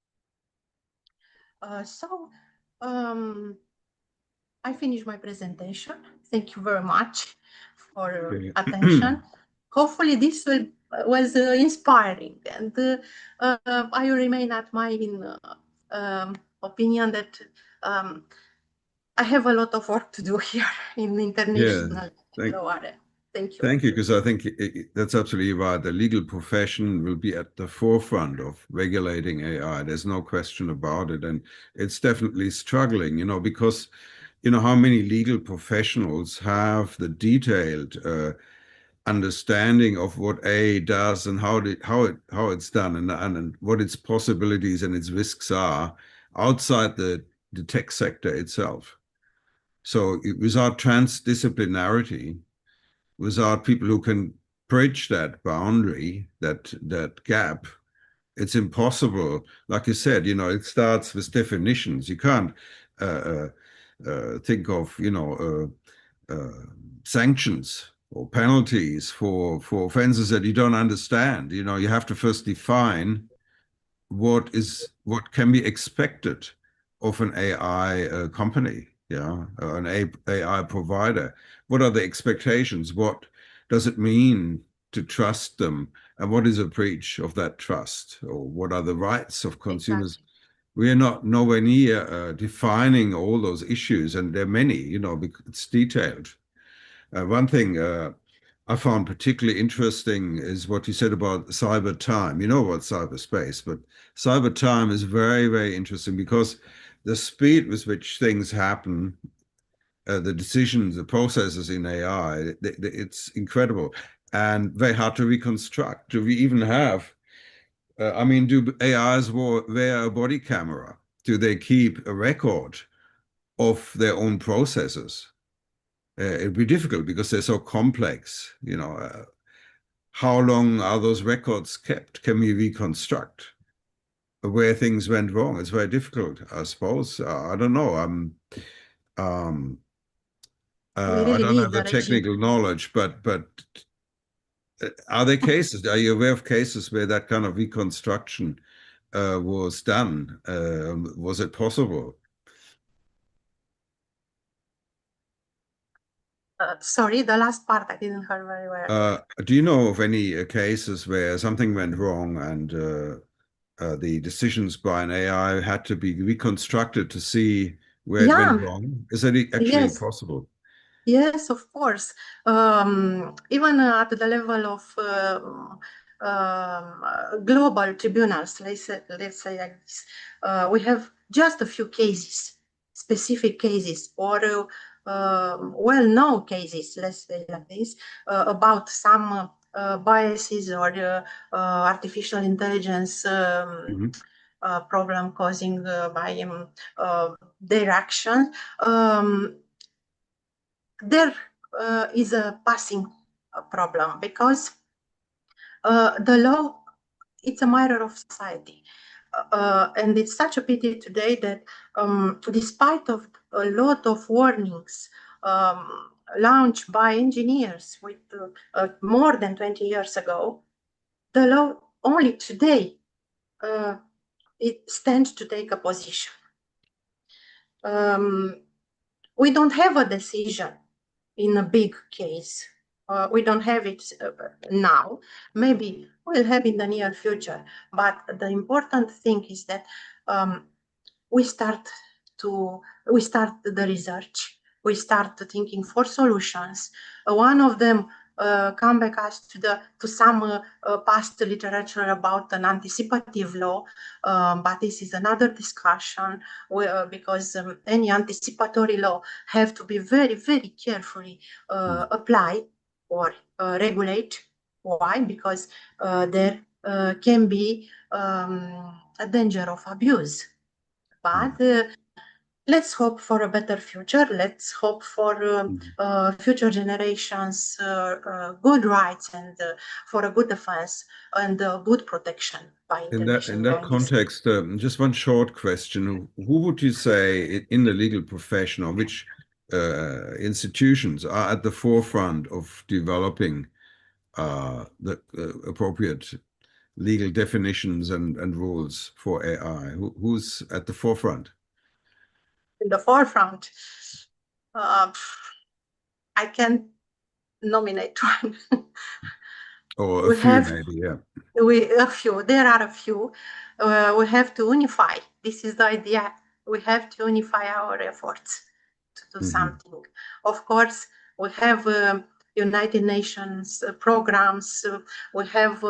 I finished my presentation. Thank you very much for your attention. Hopefully this was inspiring, and I will remain at my opinion that I have a lot of work to do here in the international law area. Thank you. Thank you, because I think that's absolutely right. The legal profession will be at the forefront of regulating AI. There's no question about it. And it's definitely struggling, because, how many legal professionals have the detailed understanding of what AI does and how it's done and what its possibilities and its risks are outside the tech sector itself. So without transdisciplinarity, without people who can bridge that boundary, that gap, it's impossible. Like you said, it starts with definitions. You can't think of, sanctions or penalties for offenses that you don't understand. You have to first define what can be expected of an AI company. An AI provider. What are the expectations? What does it mean to trust them? And what is a breach of that trust? Or what are the rights of consumers? Exactly. We are nowhere near defining all those issues, and there are many, it's detailed. One thing I found particularly interesting is what you said about cyber time. You know about cyberspace, but cyber time is very, very interesting because the speed with which things happen the decisions, the processes in AI, it's incredible and very hard to reconstruct. Do we even have, I mean, do AIs wear a body camera? Do they keep a record of their own processes? It'd be difficult because they're so complex, you know. How long are those records kept? Can we reconstruct where things went wrong? It's very difficult, I suppose. I don't know. I don't have the technical knowledge, but are there cases? Are you aware of cases where that kind of reconstruction was done? Was it possible? Sorry, the last part I didn't hear very well. Do you know of any cases where something went wrong and the decisions by an AI had to be reconstructed to see where it went wrong? Is that actually possible? Yes, of course. Even at the level of global tribunals, let's say like this, we have just a few cases, specific cases, or well-known cases, let's say like this, about some biases or artificial intelligence problem causing by their action. There is a passing problem because the law, it's a matter of society. And it's such a pity today that despite of a lot of warnings launched by engineers with more than 20 years ago, the law only today it stands to take a position. We don't have a decision in a big case. We don't have it now. Maybe we'll have in the near future. But the important thing is that we start the research. We start thinking for solutions. One of them come back us to some past literature about an anticipative law, but this is another discussion because any anticipatory law have to be very, very carefully applied or regulate. Why? Because there can be a danger of abuse. But let's hope for a better future. Let's hope for future generations good rights and for a good defense and good protection by international in that context, just one short question. Who would you say in the legal profession or which institutions are at the forefront of developing the appropriate legal definitions and rules for AI? Who's at the forefront? In the forefront, I can nominate one. Or a few, maybe, yeah. There are a few. We have to unify. This is the idea. We have to unify our efforts to do something. Of course, we have United Nations programs. We have,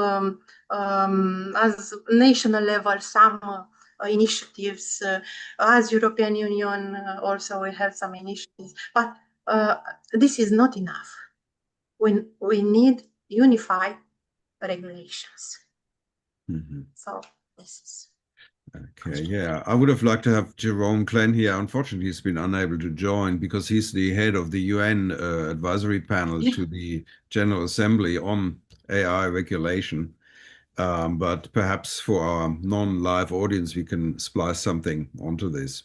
as national level, some initiatives. As European Union, also we have some initiatives. But this is not enough. We need unified regulations. So this is. Okay, yeah. I would have liked to have Jerome Klen here. Unfortunately, he's been unable to join because he's the head of the UN advisory panel to the General Assembly on AI regulation. But perhaps for our non-live audience, we can splice something onto this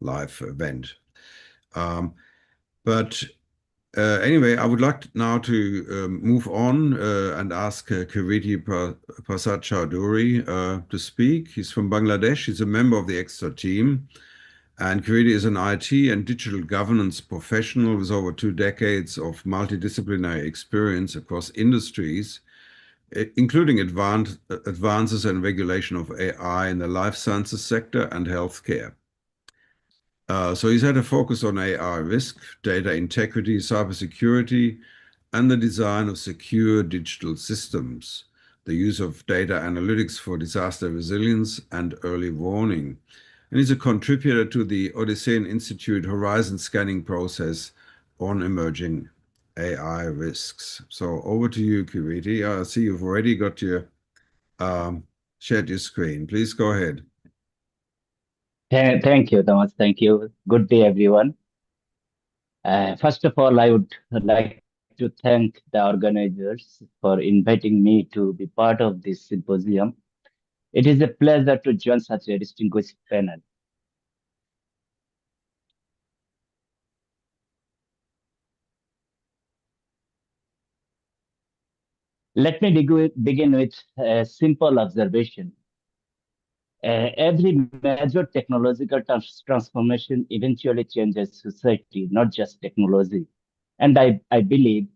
live event. Anyway, I would like now to move on and ask Kiriti Prasad Chowdhury to speak. He's from Bangladesh. He's a member of the EXTRA team. And Kiriti is an IT and digital governance professional with over 2 decades of multidisciplinary experience across industries, including advances in regulation of AI in the life sciences sector and healthcare. So he's had a focus on AI risk, data integrity, cybersecurity, and the design of secure digital systems, the use of data analytics for disaster resilience and early warning. and he's a contributor to the Odyssean Institute Horizon Scanning Process on emerging AI risks. So over to you, Kiriti. I see you've already got your shared your screen. Please go ahead. Thank you, Thomas. Thank you. Good day, everyone. First of all, I would like to thank the organizers for inviting me to be part of this symposium. It is a pleasure to join such a distinguished panel. Let me begin with a simple observation. Every major technological transformation eventually changes society, not just technology. And I believe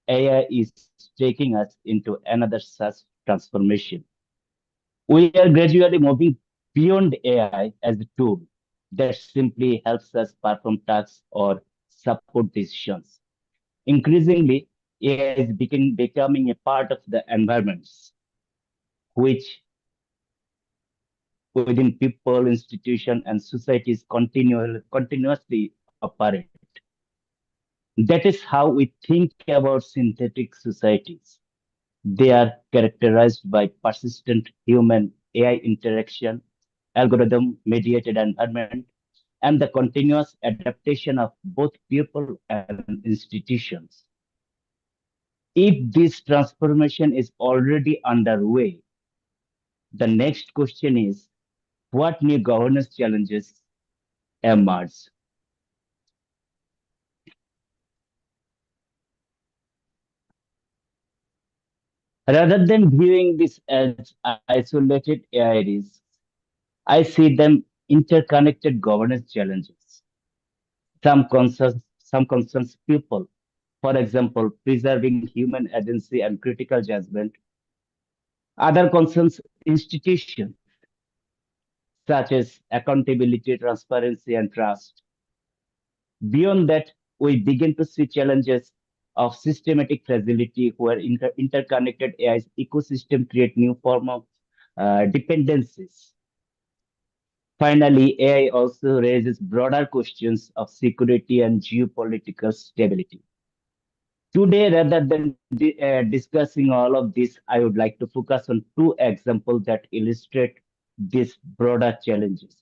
AI is taking us into another such transformation. We are gradually moving beyond AI as a tool that simply helps us perform tasks or support decisions. Increasingly, AI is becoming a part of the environments which within people, institutions, and societies continuously operate. That is how we think about synthetic societies. They are characterized by persistent human AI interaction, algorithm-mediated environment, and the continuous adaptation of both people and institutions. If this transformation is already underway, the next question is, what new governance challenges emerge? Rather than viewing this as isolated AI risks, I see them interconnected governance challenges. Some concerns people, for example, preserving human agency and critical judgment. Other concerns institutions, such as accountability, transparency, and trust. Beyond that, we begin to see challenges of systematic fragility where interconnected AI ecosystem create new form of dependencies. Finally, AI also raises broader questions of security and geopolitical stability. Today, rather than discussing all of this, I would like to focus on two examples that illustrate these broader changes.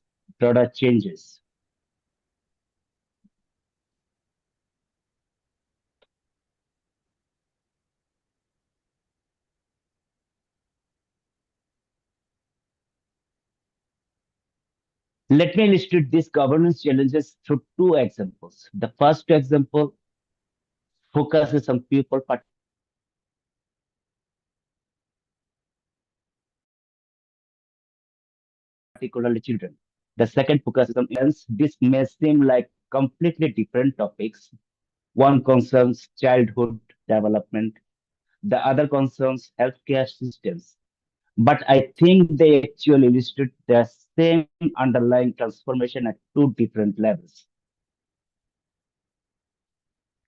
Let me illustrate these governance challenges through two examples. The first example focuses on people, particularly children. The second focuses on parents. This may seem like completely different topics. One concerns childhood development, the other concerns healthcare systems. But I think they actually illustrate the same underlying transformation at two different levels.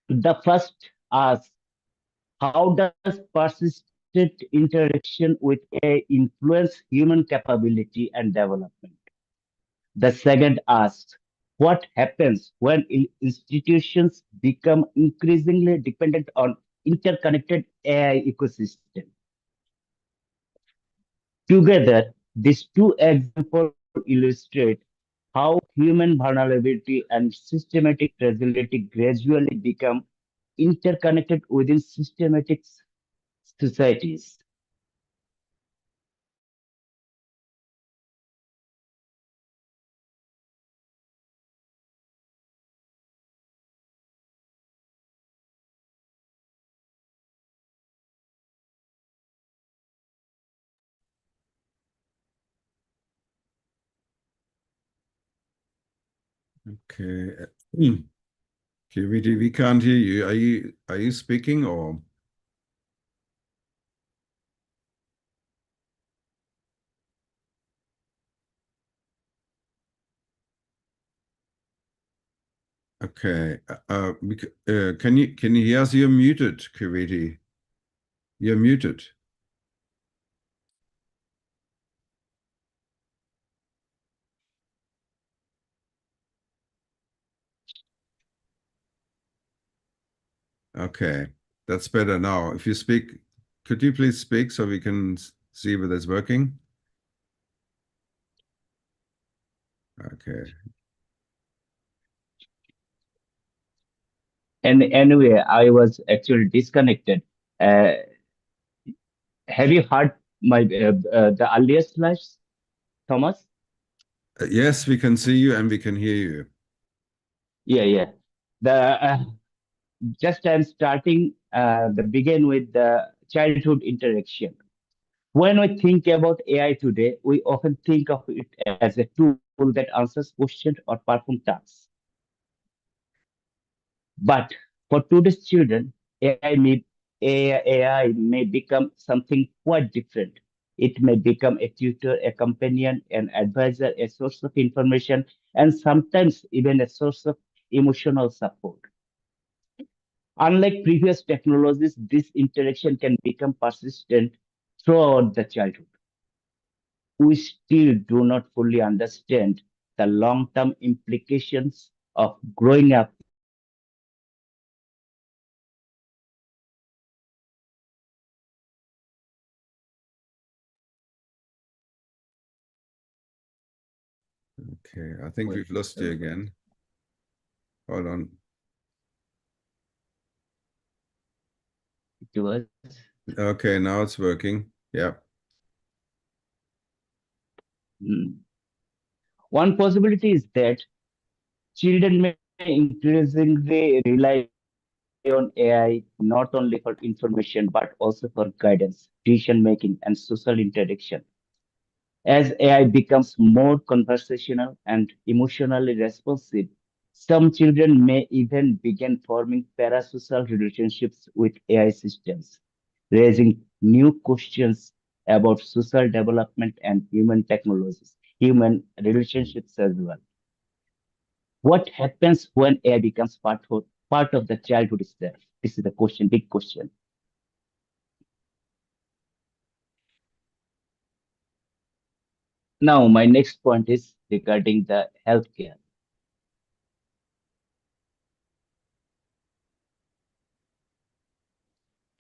The first asks, how does persistent interaction with AI influence human capability and development? The second asks, what happens when institutions become increasingly dependent on interconnected AI ecosystem? Together, these two examples illustrate how human vulnerability and systematic fragility gradually become interconnected within systematic societies. Okay. Kiriti, we can't hear you. Are you speaking or? Okay. Can you hear us? You're muted, Kiriti. You're muted. Okay, that's better now. If you speak, could you please speak so we can see whether it's working? Okay. And anyway, I was actually disconnected. Have you heard my the earlier slides, Thomas? Yes, we can see you and we can hear you. Yeah. The just I'm starting the begin with the childhood interaction. When we think about AI today, we often think of it as a tool that answers questions or performs tasks. But for today's children, AI may become something quite different. It may become a tutor, a companion, an advisor, a source of information, and sometimes even a source of emotional support. Unlike previous technologies, this interaction can become persistent throughout the childhood. We still do not fully understand the long-term implications of growing up. Okay, I think we've lost you again. Hold on. To us. Okay, now it's working. Yeah. One possibility is that children may increasingly rely on AI not only for information but also for guidance, decision making, and social interaction. As AI becomes more conversational and emotionally responsive, some children may even begin forming parasocial relationships with AI systems, raising new questions about social development and human technologies, human relationships as well. What happens when AI becomes part of the childhood itself? This is the question, big question. Now, my next point is regarding the healthcare.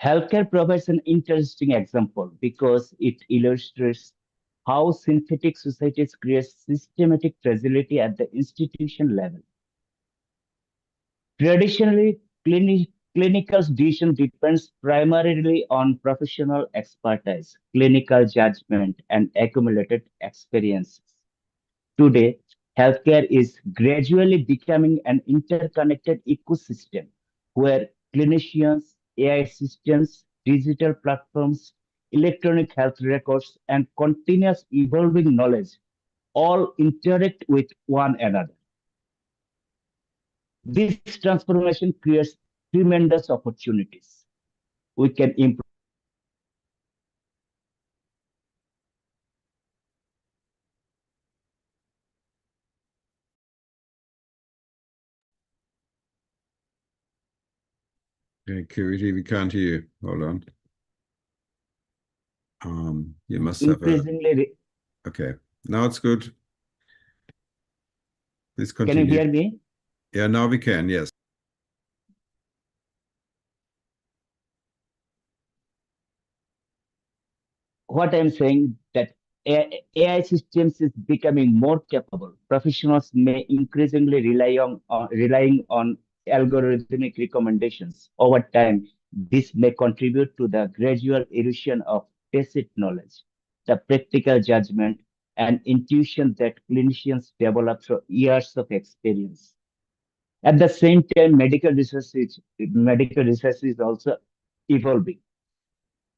Healthcare provides an interesting example because it illustrates how synthetic societies create systematic fragility at the institution level. Traditionally, clinical decision depends primarily on professional expertise, clinical judgment, and accumulated experiences. Today, healthcare is gradually becoming an interconnected ecosystem where clinicians, AI systems, digital platforms, electronic health records, and continuous evolving knowledge all interact with one another. This transformation creates tremendous opportunities. We can improve Okay, Kiriti, we can't hear you. Hold on. You must have a... increasingly. Okay, now it's good. Please Can continue. you hear me? Yeah, now we can, yes. What I'm saying that AI systems is becoming more capable. Professionals may increasingly relying on algorithmic recommendations. Over time, this may contribute to the gradual erosion of tacit knowledge, the practical judgment, and intuition that clinicians develop through years of experience. At the same time, medical research is also evolving,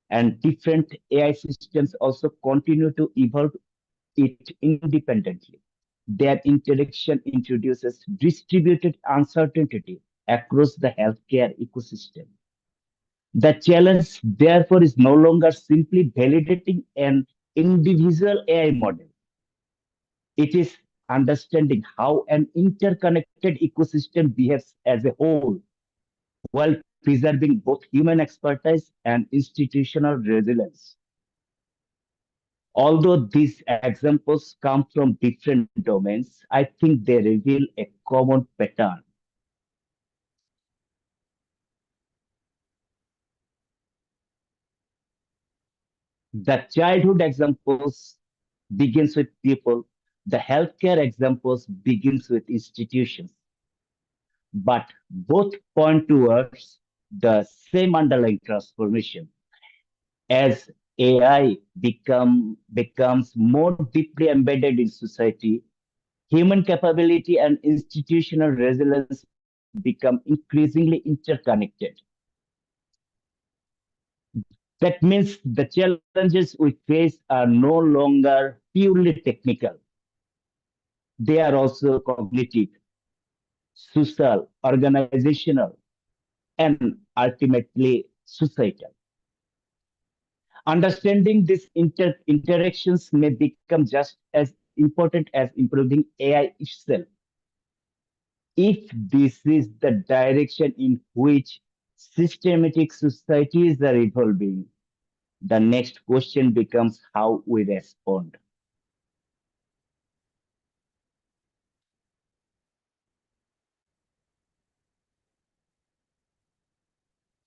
and different AI systems also continue to evolve it independently. Their interaction introduces distributed uncertainty across the healthcare ecosystem. The challenge, therefore, is no longer simply validating an individual AI model. It is understanding how an interconnected ecosystem behaves as a whole while preserving both human expertise and institutional resilience. Although these examples come from different domains, I think they reveal a common pattern. The childhood examples begins with people. The healthcare examples begins with institutions. But both point towards the same underlying transformation. As AI becomes more deeply embedded in society, human capability and institutional resilience become increasingly interconnected. That means the challenges we face are no longer purely technical. They are also cognitive, social, organizational, and ultimately societal. Understanding these interactions may become just as important as improving AI itself. If this is the direction in which systematic societies are evolving, the next question becomes how we respond.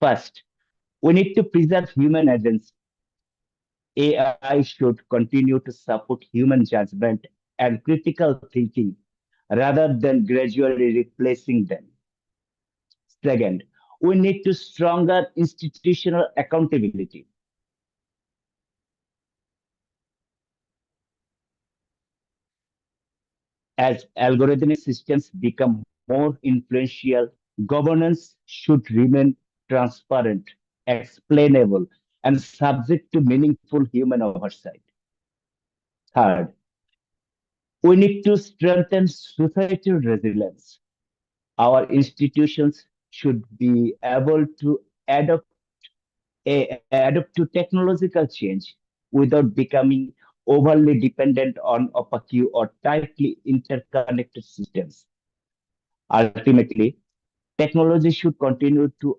First, we need to preserve human agency. AI should continue to support human judgment and critical thinking rather than gradually replacing them. Second, we need to stronger institutional accountability. As algorithmic systems become more influential, governance should remain transparent, explainable, and subject to meaningful human oversight. Third, we need to strengthen societal resilience. Our institutions should be able to adapt to technological change without becoming overly dependent on opaque or tightly interconnected systems. Ultimately, technology should continue to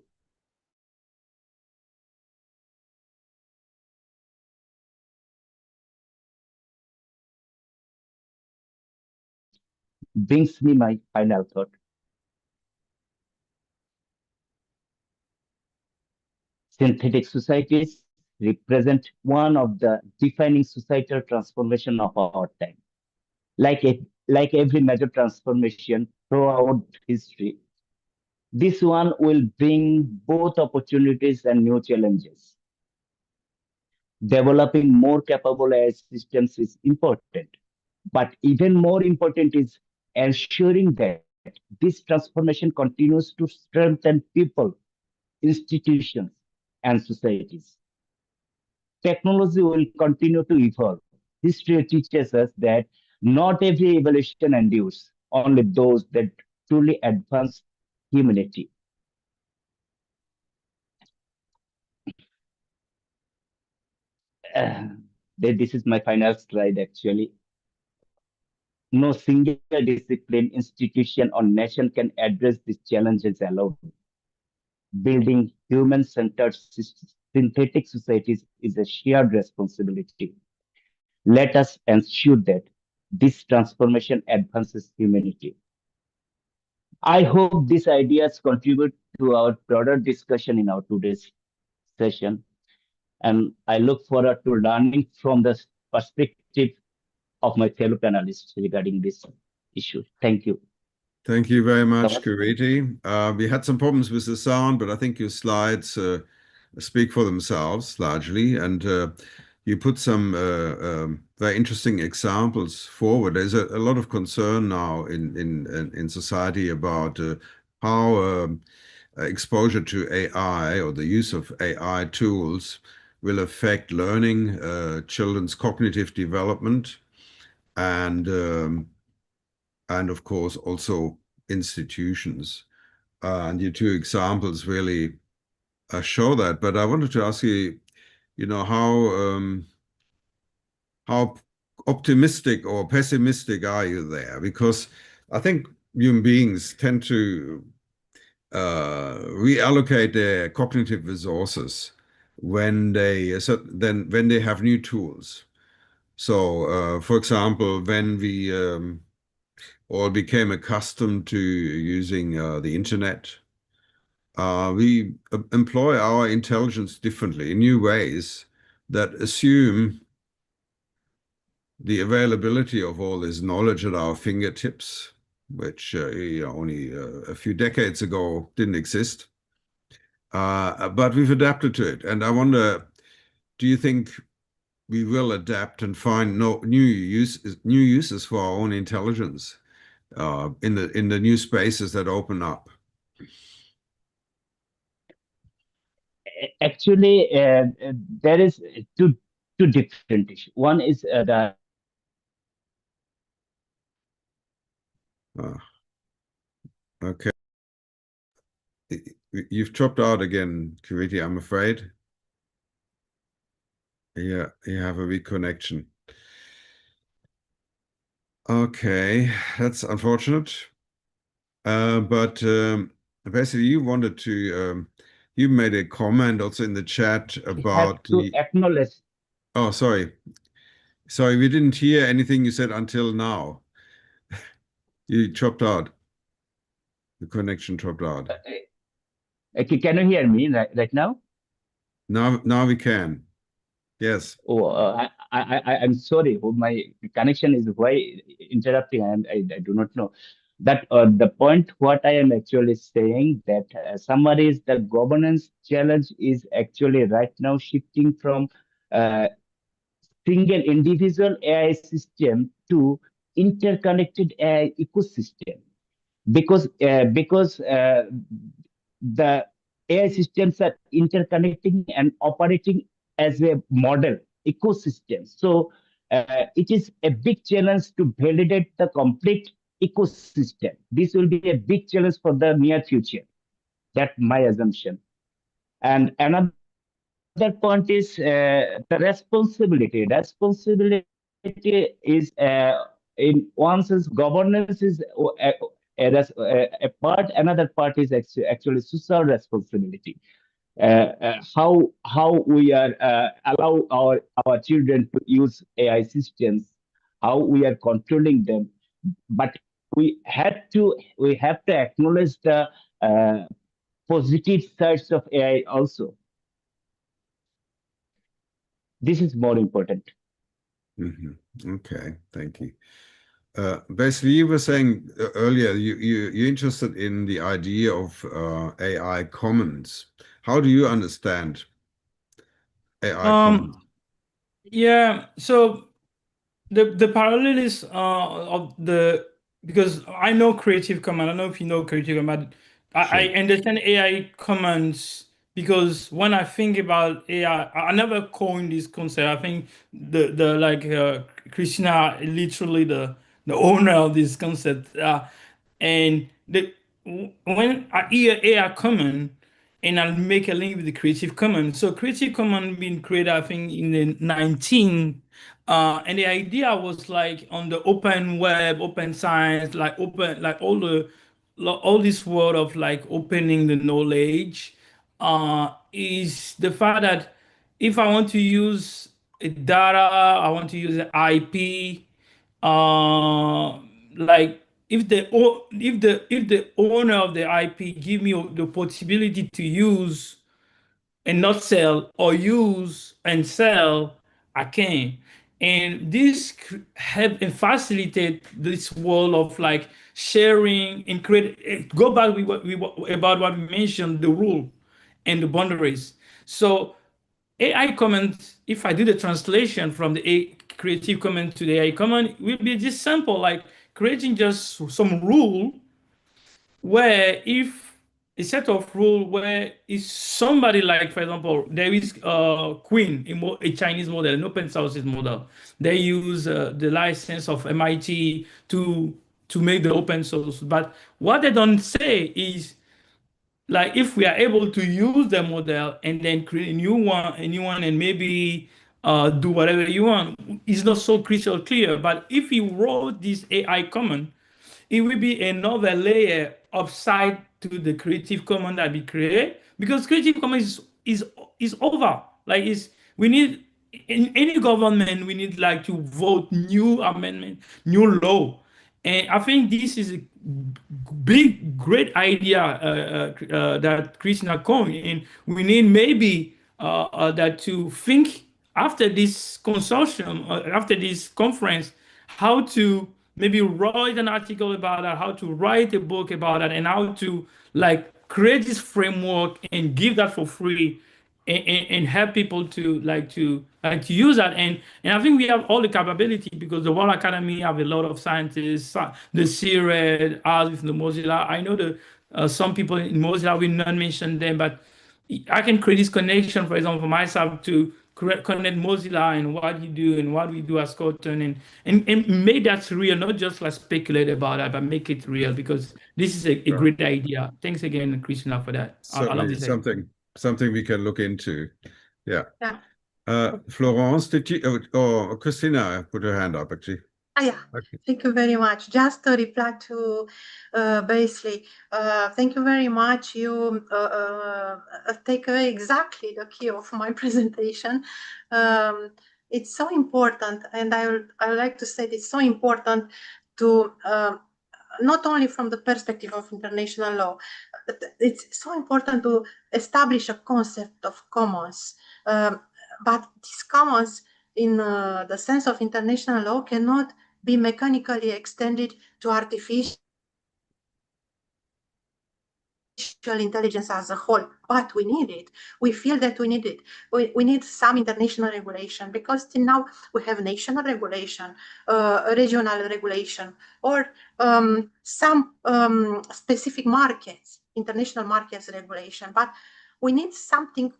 brings me my final thought. Synthetic societies represent one of the defining societal transformation of our time. Like every major transformation throughout history, this one will bring both opportunities and new challenges. Developing more capable AI systems is important, but even more important is ensuring that this transformation continues to strengthen people, institutions, and societies. Technology will continue to evolve. History teaches us that not every evolution endures, only those that truly advance humanity. Uh, this is my final slide actually. No single discipline, institution, or nation can address these challenges alone. Building human-centered synthetic societies is a shared responsibility. Let us ensure that this transformation advances humanity. I hope these ideas contribute to our broader discussion in our today's session, and I look forward to learning from the perspective of my fellow panelists regarding this issue. Thank you. Thank you very much, Kiriti. We had some problems with the sound, but I think your slides speak for themselves largely, and you put some very interesting examples forward. There's a lot of concern now in society about how exposure to AI or the use of AI tools will affect learning, children's cognitive development, and of course also institutions. And your two examples really show that. But I wanted to ask you, how optimistic or pessimistic are you there? Because I think human beings tend to reallocate their cognitive resources when they have new tools. So, for example, when we all became accustomed to using the internet, we employ our intelligence differently in new ways that assume the availability of all this knowledge at our fingertips, which only a few decades ago didn't exist. But we've adapted to it. And I wonder, do you think we will adapt and find new uses for our own intelligence in the new spaces that open up? Actually, there is two different issues. One is the Okay. You've chopped out again, Kiviti, I'm afraid. Yeah, you have a weak connection. Okay, that's unfortunate. But basically, you wanted to, you made a comment also in the chat about to acknowledge. Oh, sorry. Sorry, we didn't hear anything you said until now. You chopped out. The connection chopped out. Okay, can you hear me right now? Now we can. Yes. Oh, I'm sorry. My connection is very interrupting, and I do not know. That the point what I am actually saying that summary is the governance challenge is actually right now shifting from single individual AI system to interconnected AI ecosystem because the AI systems are interconnecting and operating as a model ecosystem. So it is a big challenge to validate the complete ecosystem. This will be a big challenge for the near future. That's my assumption. And another point is the responsibility. Responsibility is in one sense governance is a part. Another part is actually social responsibility. How we are allow our children to use AI systems, how we are controlling them, but we have to acknowledge the positive sides of AI also. This is more important. Okay, thank you. Basically, you were saying earlier you're interested in the idea of AI commons. How do you understand AI commons? Yeah, so the parallel is of the, because I know Creative Commons. I don't know if you know Creative Commons. I understand AI commons because when I think about AI, I never coined this concept. I think the Christina literally the owner of this concept. And when I hear AI common, and I'll make a link with the Creative Commons. So Creative Commons being created, I think, in the 19, and the idea was like on the open web, open science, like open, like all this world of like opening the knowledge, is the fact that if I want to use data, I want to use IP, like if the owner of the IP give me the possibility to use and not sell, or use and sell, I can. And this help and facilitate this world of like sharing and create. Go back with about what we mentioned, the rule and the boundaries. So AI Commons, if I do the translation from the Creative Commons to the AI Commons, will be just simple, like creating just some rule where if a set of rule where is somebody, like, for example, there is Queen, a Chinese model, an open source model. They use the license of MIT to make the open source. But what they don't say is, like, if we are able to use the model and then create a new one, and maybe do whatever you want, it's not so crystal clear. But if you wrote this AI common, it will be another layer upside to the Creative Commons that we create, because Creative Commons is over. Like, we need, in any government, we need like to vote new amendment, new law. And I think this is a great idea that Christina coined, and we need maybe that to think after this consortium, after this conference, how to maybe write an article about that, how to write a book about that, and how to like create this framework and give that for free and help people to use that. And I think we have all the capability because the World Academy have a lot of scientists, the CIRED, us with the Mozilla. I know the some people in Mozilla will not mention them, but I can create this connection, for example, for myself to connect Mozilla and what you do and what we do at Scotland and make that real, not just like speculate about that, but make it real because this is a great idea. Thanks again, Christina, for that. I love Certainly this something we can look into. Yeah. Yeah. Florence, did you, or Christina put her hand up actually. Yeah, Okay. thank you very much. Just to reply to Basely, thank you very much. You take away exactly the key of my presentation. It's so important, and I would like to say it's so important to not only from the perspective of international law, it's so important to establish a concept of commons. But these commons, in the sense of international law, cannot be mechanically extended to artificial intelligence as a whole, but we need it. We feel that we need it. We need some international regulation because till now we have national regulation, regional regulation, or some specific markets, international markets regulation. But we need something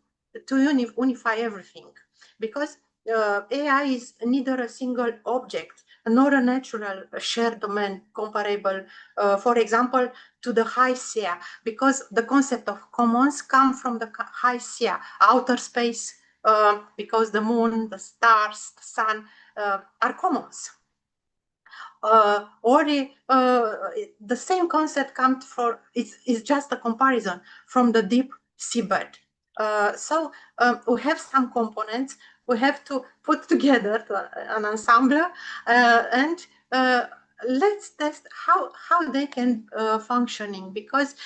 to unify everything because AI is neither a single object nor a natural shared domain comparable, for example, to the high SEA, because the concept of commons come from the high SEA, outer space, because the moon, the stars, the sun are commons. Or the same concept comes for, it's just a comparison from the deep seabed. So we have some components we have to put together an ensemble and let's test how they can functioning, because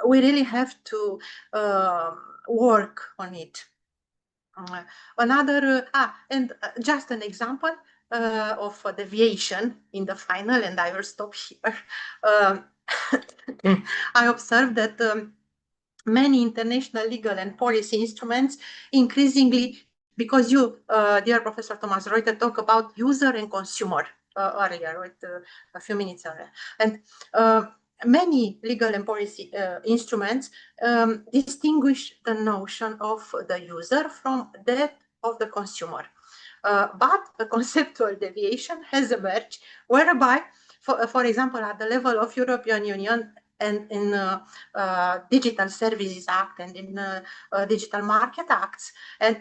we really have to work on it. Another and just an example of a deviation in the final, and I will stop here. I observed that many international legal and policy instruments increasingly, because you, dear Professor Thomas Reuter, talk about user and consumer earlier, right, a few minutes earlier. And many legal and policy instruments distinguish the notion of the user from that of the consumer. But a conceptual deviation has emerged whereby, for example, at the level of European Union and in Digital Services Act and in Digital Market Acts, and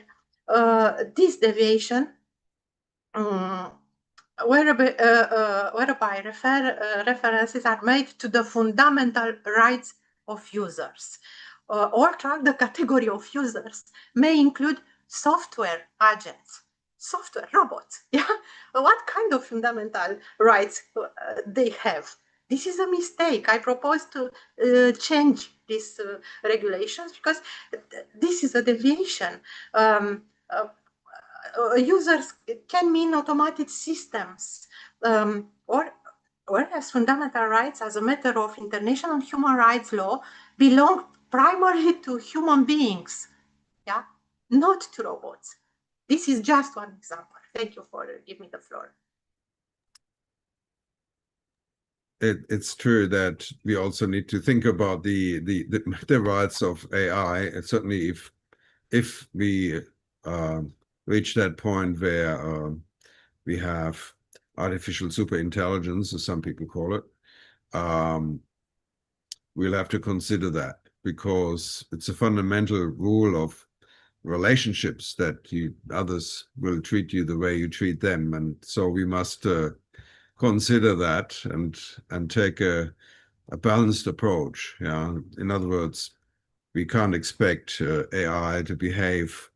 this deviation whereby references are made to the fundamental rights of users. Or the category of users may include software agents, software robots. Yeah, what kind of fundamental rights they have? This is a mistake. I propose to change these regulations because this is a deviation. Users can mean automated systems, whereas fundamental rights as a matter of international human rights law belong primarily to human beings, yeah, not to robots. This is just one example. Thank you for giving me the floor. It's true that we also need to think about the rights of AI, and certainly if we reach that point where we have artificial superintelligence, as some people call it, we'll have to consider that, because it's a fundamental rule of relationships that others will treat you the way you treat them, and so we must consider that and take a balanced approach. Yeah, in other words, we can't expect AI to behave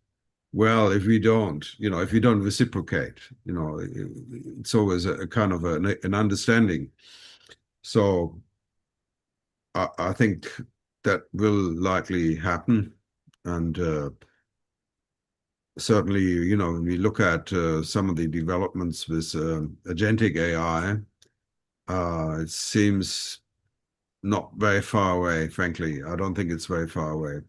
well if we don't, if we don't reciprocate. It's always a kind of an understanding. So I think that will likely happen, and certainly, you know, when we look at some of the developments with agentic AI, it seems not very far away, frankly. I don't think it's very far away.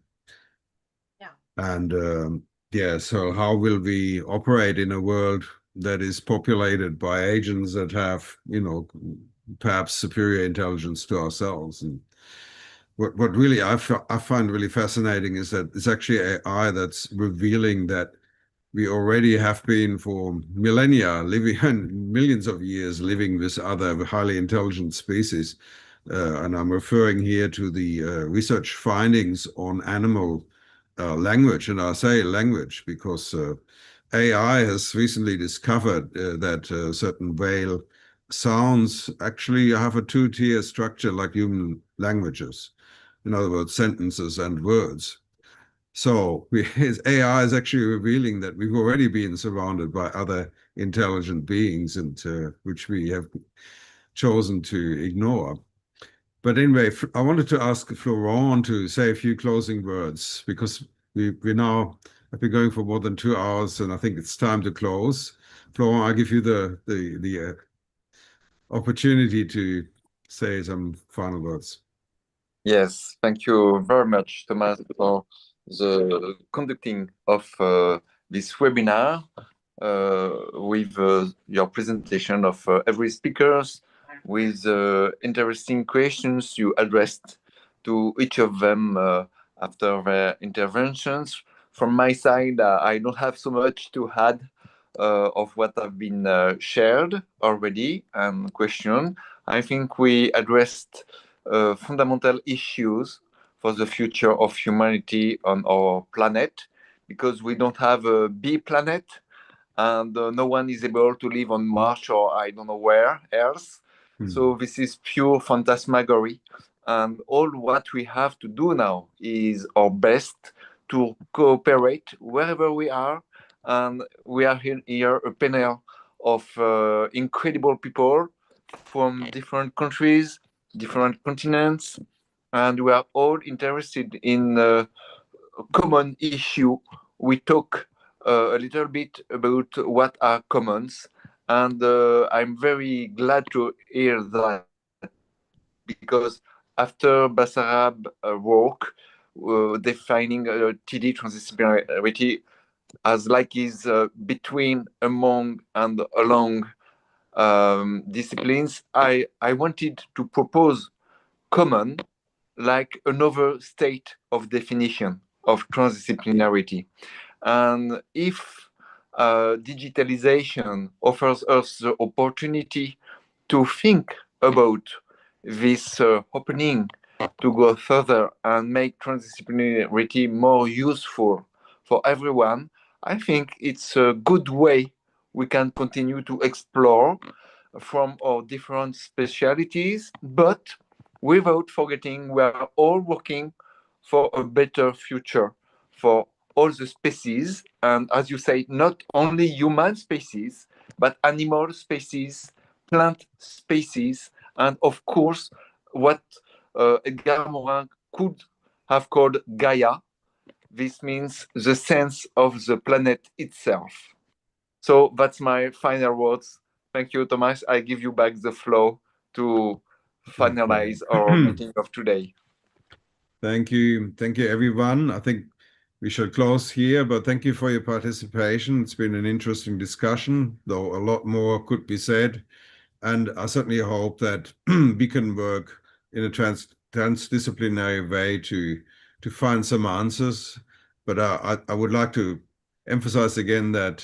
Yeah. And yeah, so how will we operate in a world that is populated by agents that have, you know, perhaps superior intelligence to ourselves? And what really I find really fascinating is that it's actually AI that's revealing that we already have been for millennia living and millions of years living with other highly intelligent species. And I'm referring here to the research findings on animal language, and I say language because AI has recently discovered that certain whale sounds actually have a two-tier structure like human languages. In other words, sentences and words. So AI is actually revealing that we've already been surrounded by other intelligent beings, and which we have chosen to ignore. But anyway, I wanted to ask Florent to say a few closing words, because we now have been going for more than 2 hours, and I think it's time to close. Florent, I give you the opportunity to say some final words. Yes, thank you very much, Thomas, for the conducting of this webinar with your presentation of every speakers, with interesting questions you addressed to each of them after their interventions. From my side, I don't have so much to add of what have been shared already and questioned. I think we addressed fundamental issues for the future of humanity on our planet, because we don't have a B planet, and no one is able to live on Mars or I don't know where else. So this is pure phantasmagory, and all what we have to do now is our best to cooperate wherever we are. And we are here a panel of incredible people from different countries, different continents, and we are all interested in a common issue. We talk a little bit about what are commons, and I'm very glad to hear that, because after Basarab work defining TD transdisciplinarity as like is between, among, and along disciplines, I wanted to propose common like another state of definition of transdisciplinarity. And if digitalization offers us the opportunity to think about this opening to go further and make transdisciplinarity more useful for everyone, I think it's a good way we can continue to explore from our different specialities, but without forgetting we are all working for a better future for all the species. And as you say, not only human species, but animal species, plant species, and of course, what Edgar Morin could have called Gaia. This means the sense of the planet itself. So that's my final words. Thank you, Thomas. I give you back the floor to finalize our meeting of today. Thank you. Thank you, everyone. I think we should close here, but thank you for your participation. It's been an interesting discussion, though a lot more could be said. And I certainly hope that we can work in a transdisciplinary way to find some answers. But I would like to emphasize again that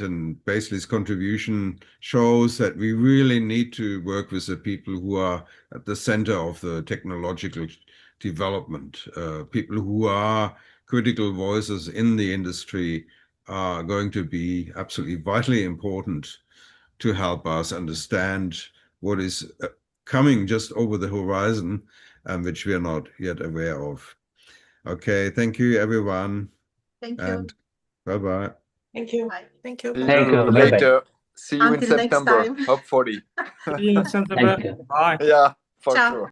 Baseley's contribution shows that we really need to work with the people who are at the center of the technological development. People who are critical voices in the industry are going to be absolutely vitally important to help us understand what is coming just over the horizon, which we are not yet aware of. Okay, thank you, everyone. Thank you. And bye-bye. Thank you. Bye. Thank you. See Thank you you. Bye-bye. later. See you Until in next September, time. hopefully. See you in September. Thank you. Bye. Yeah, for Ciao. sure.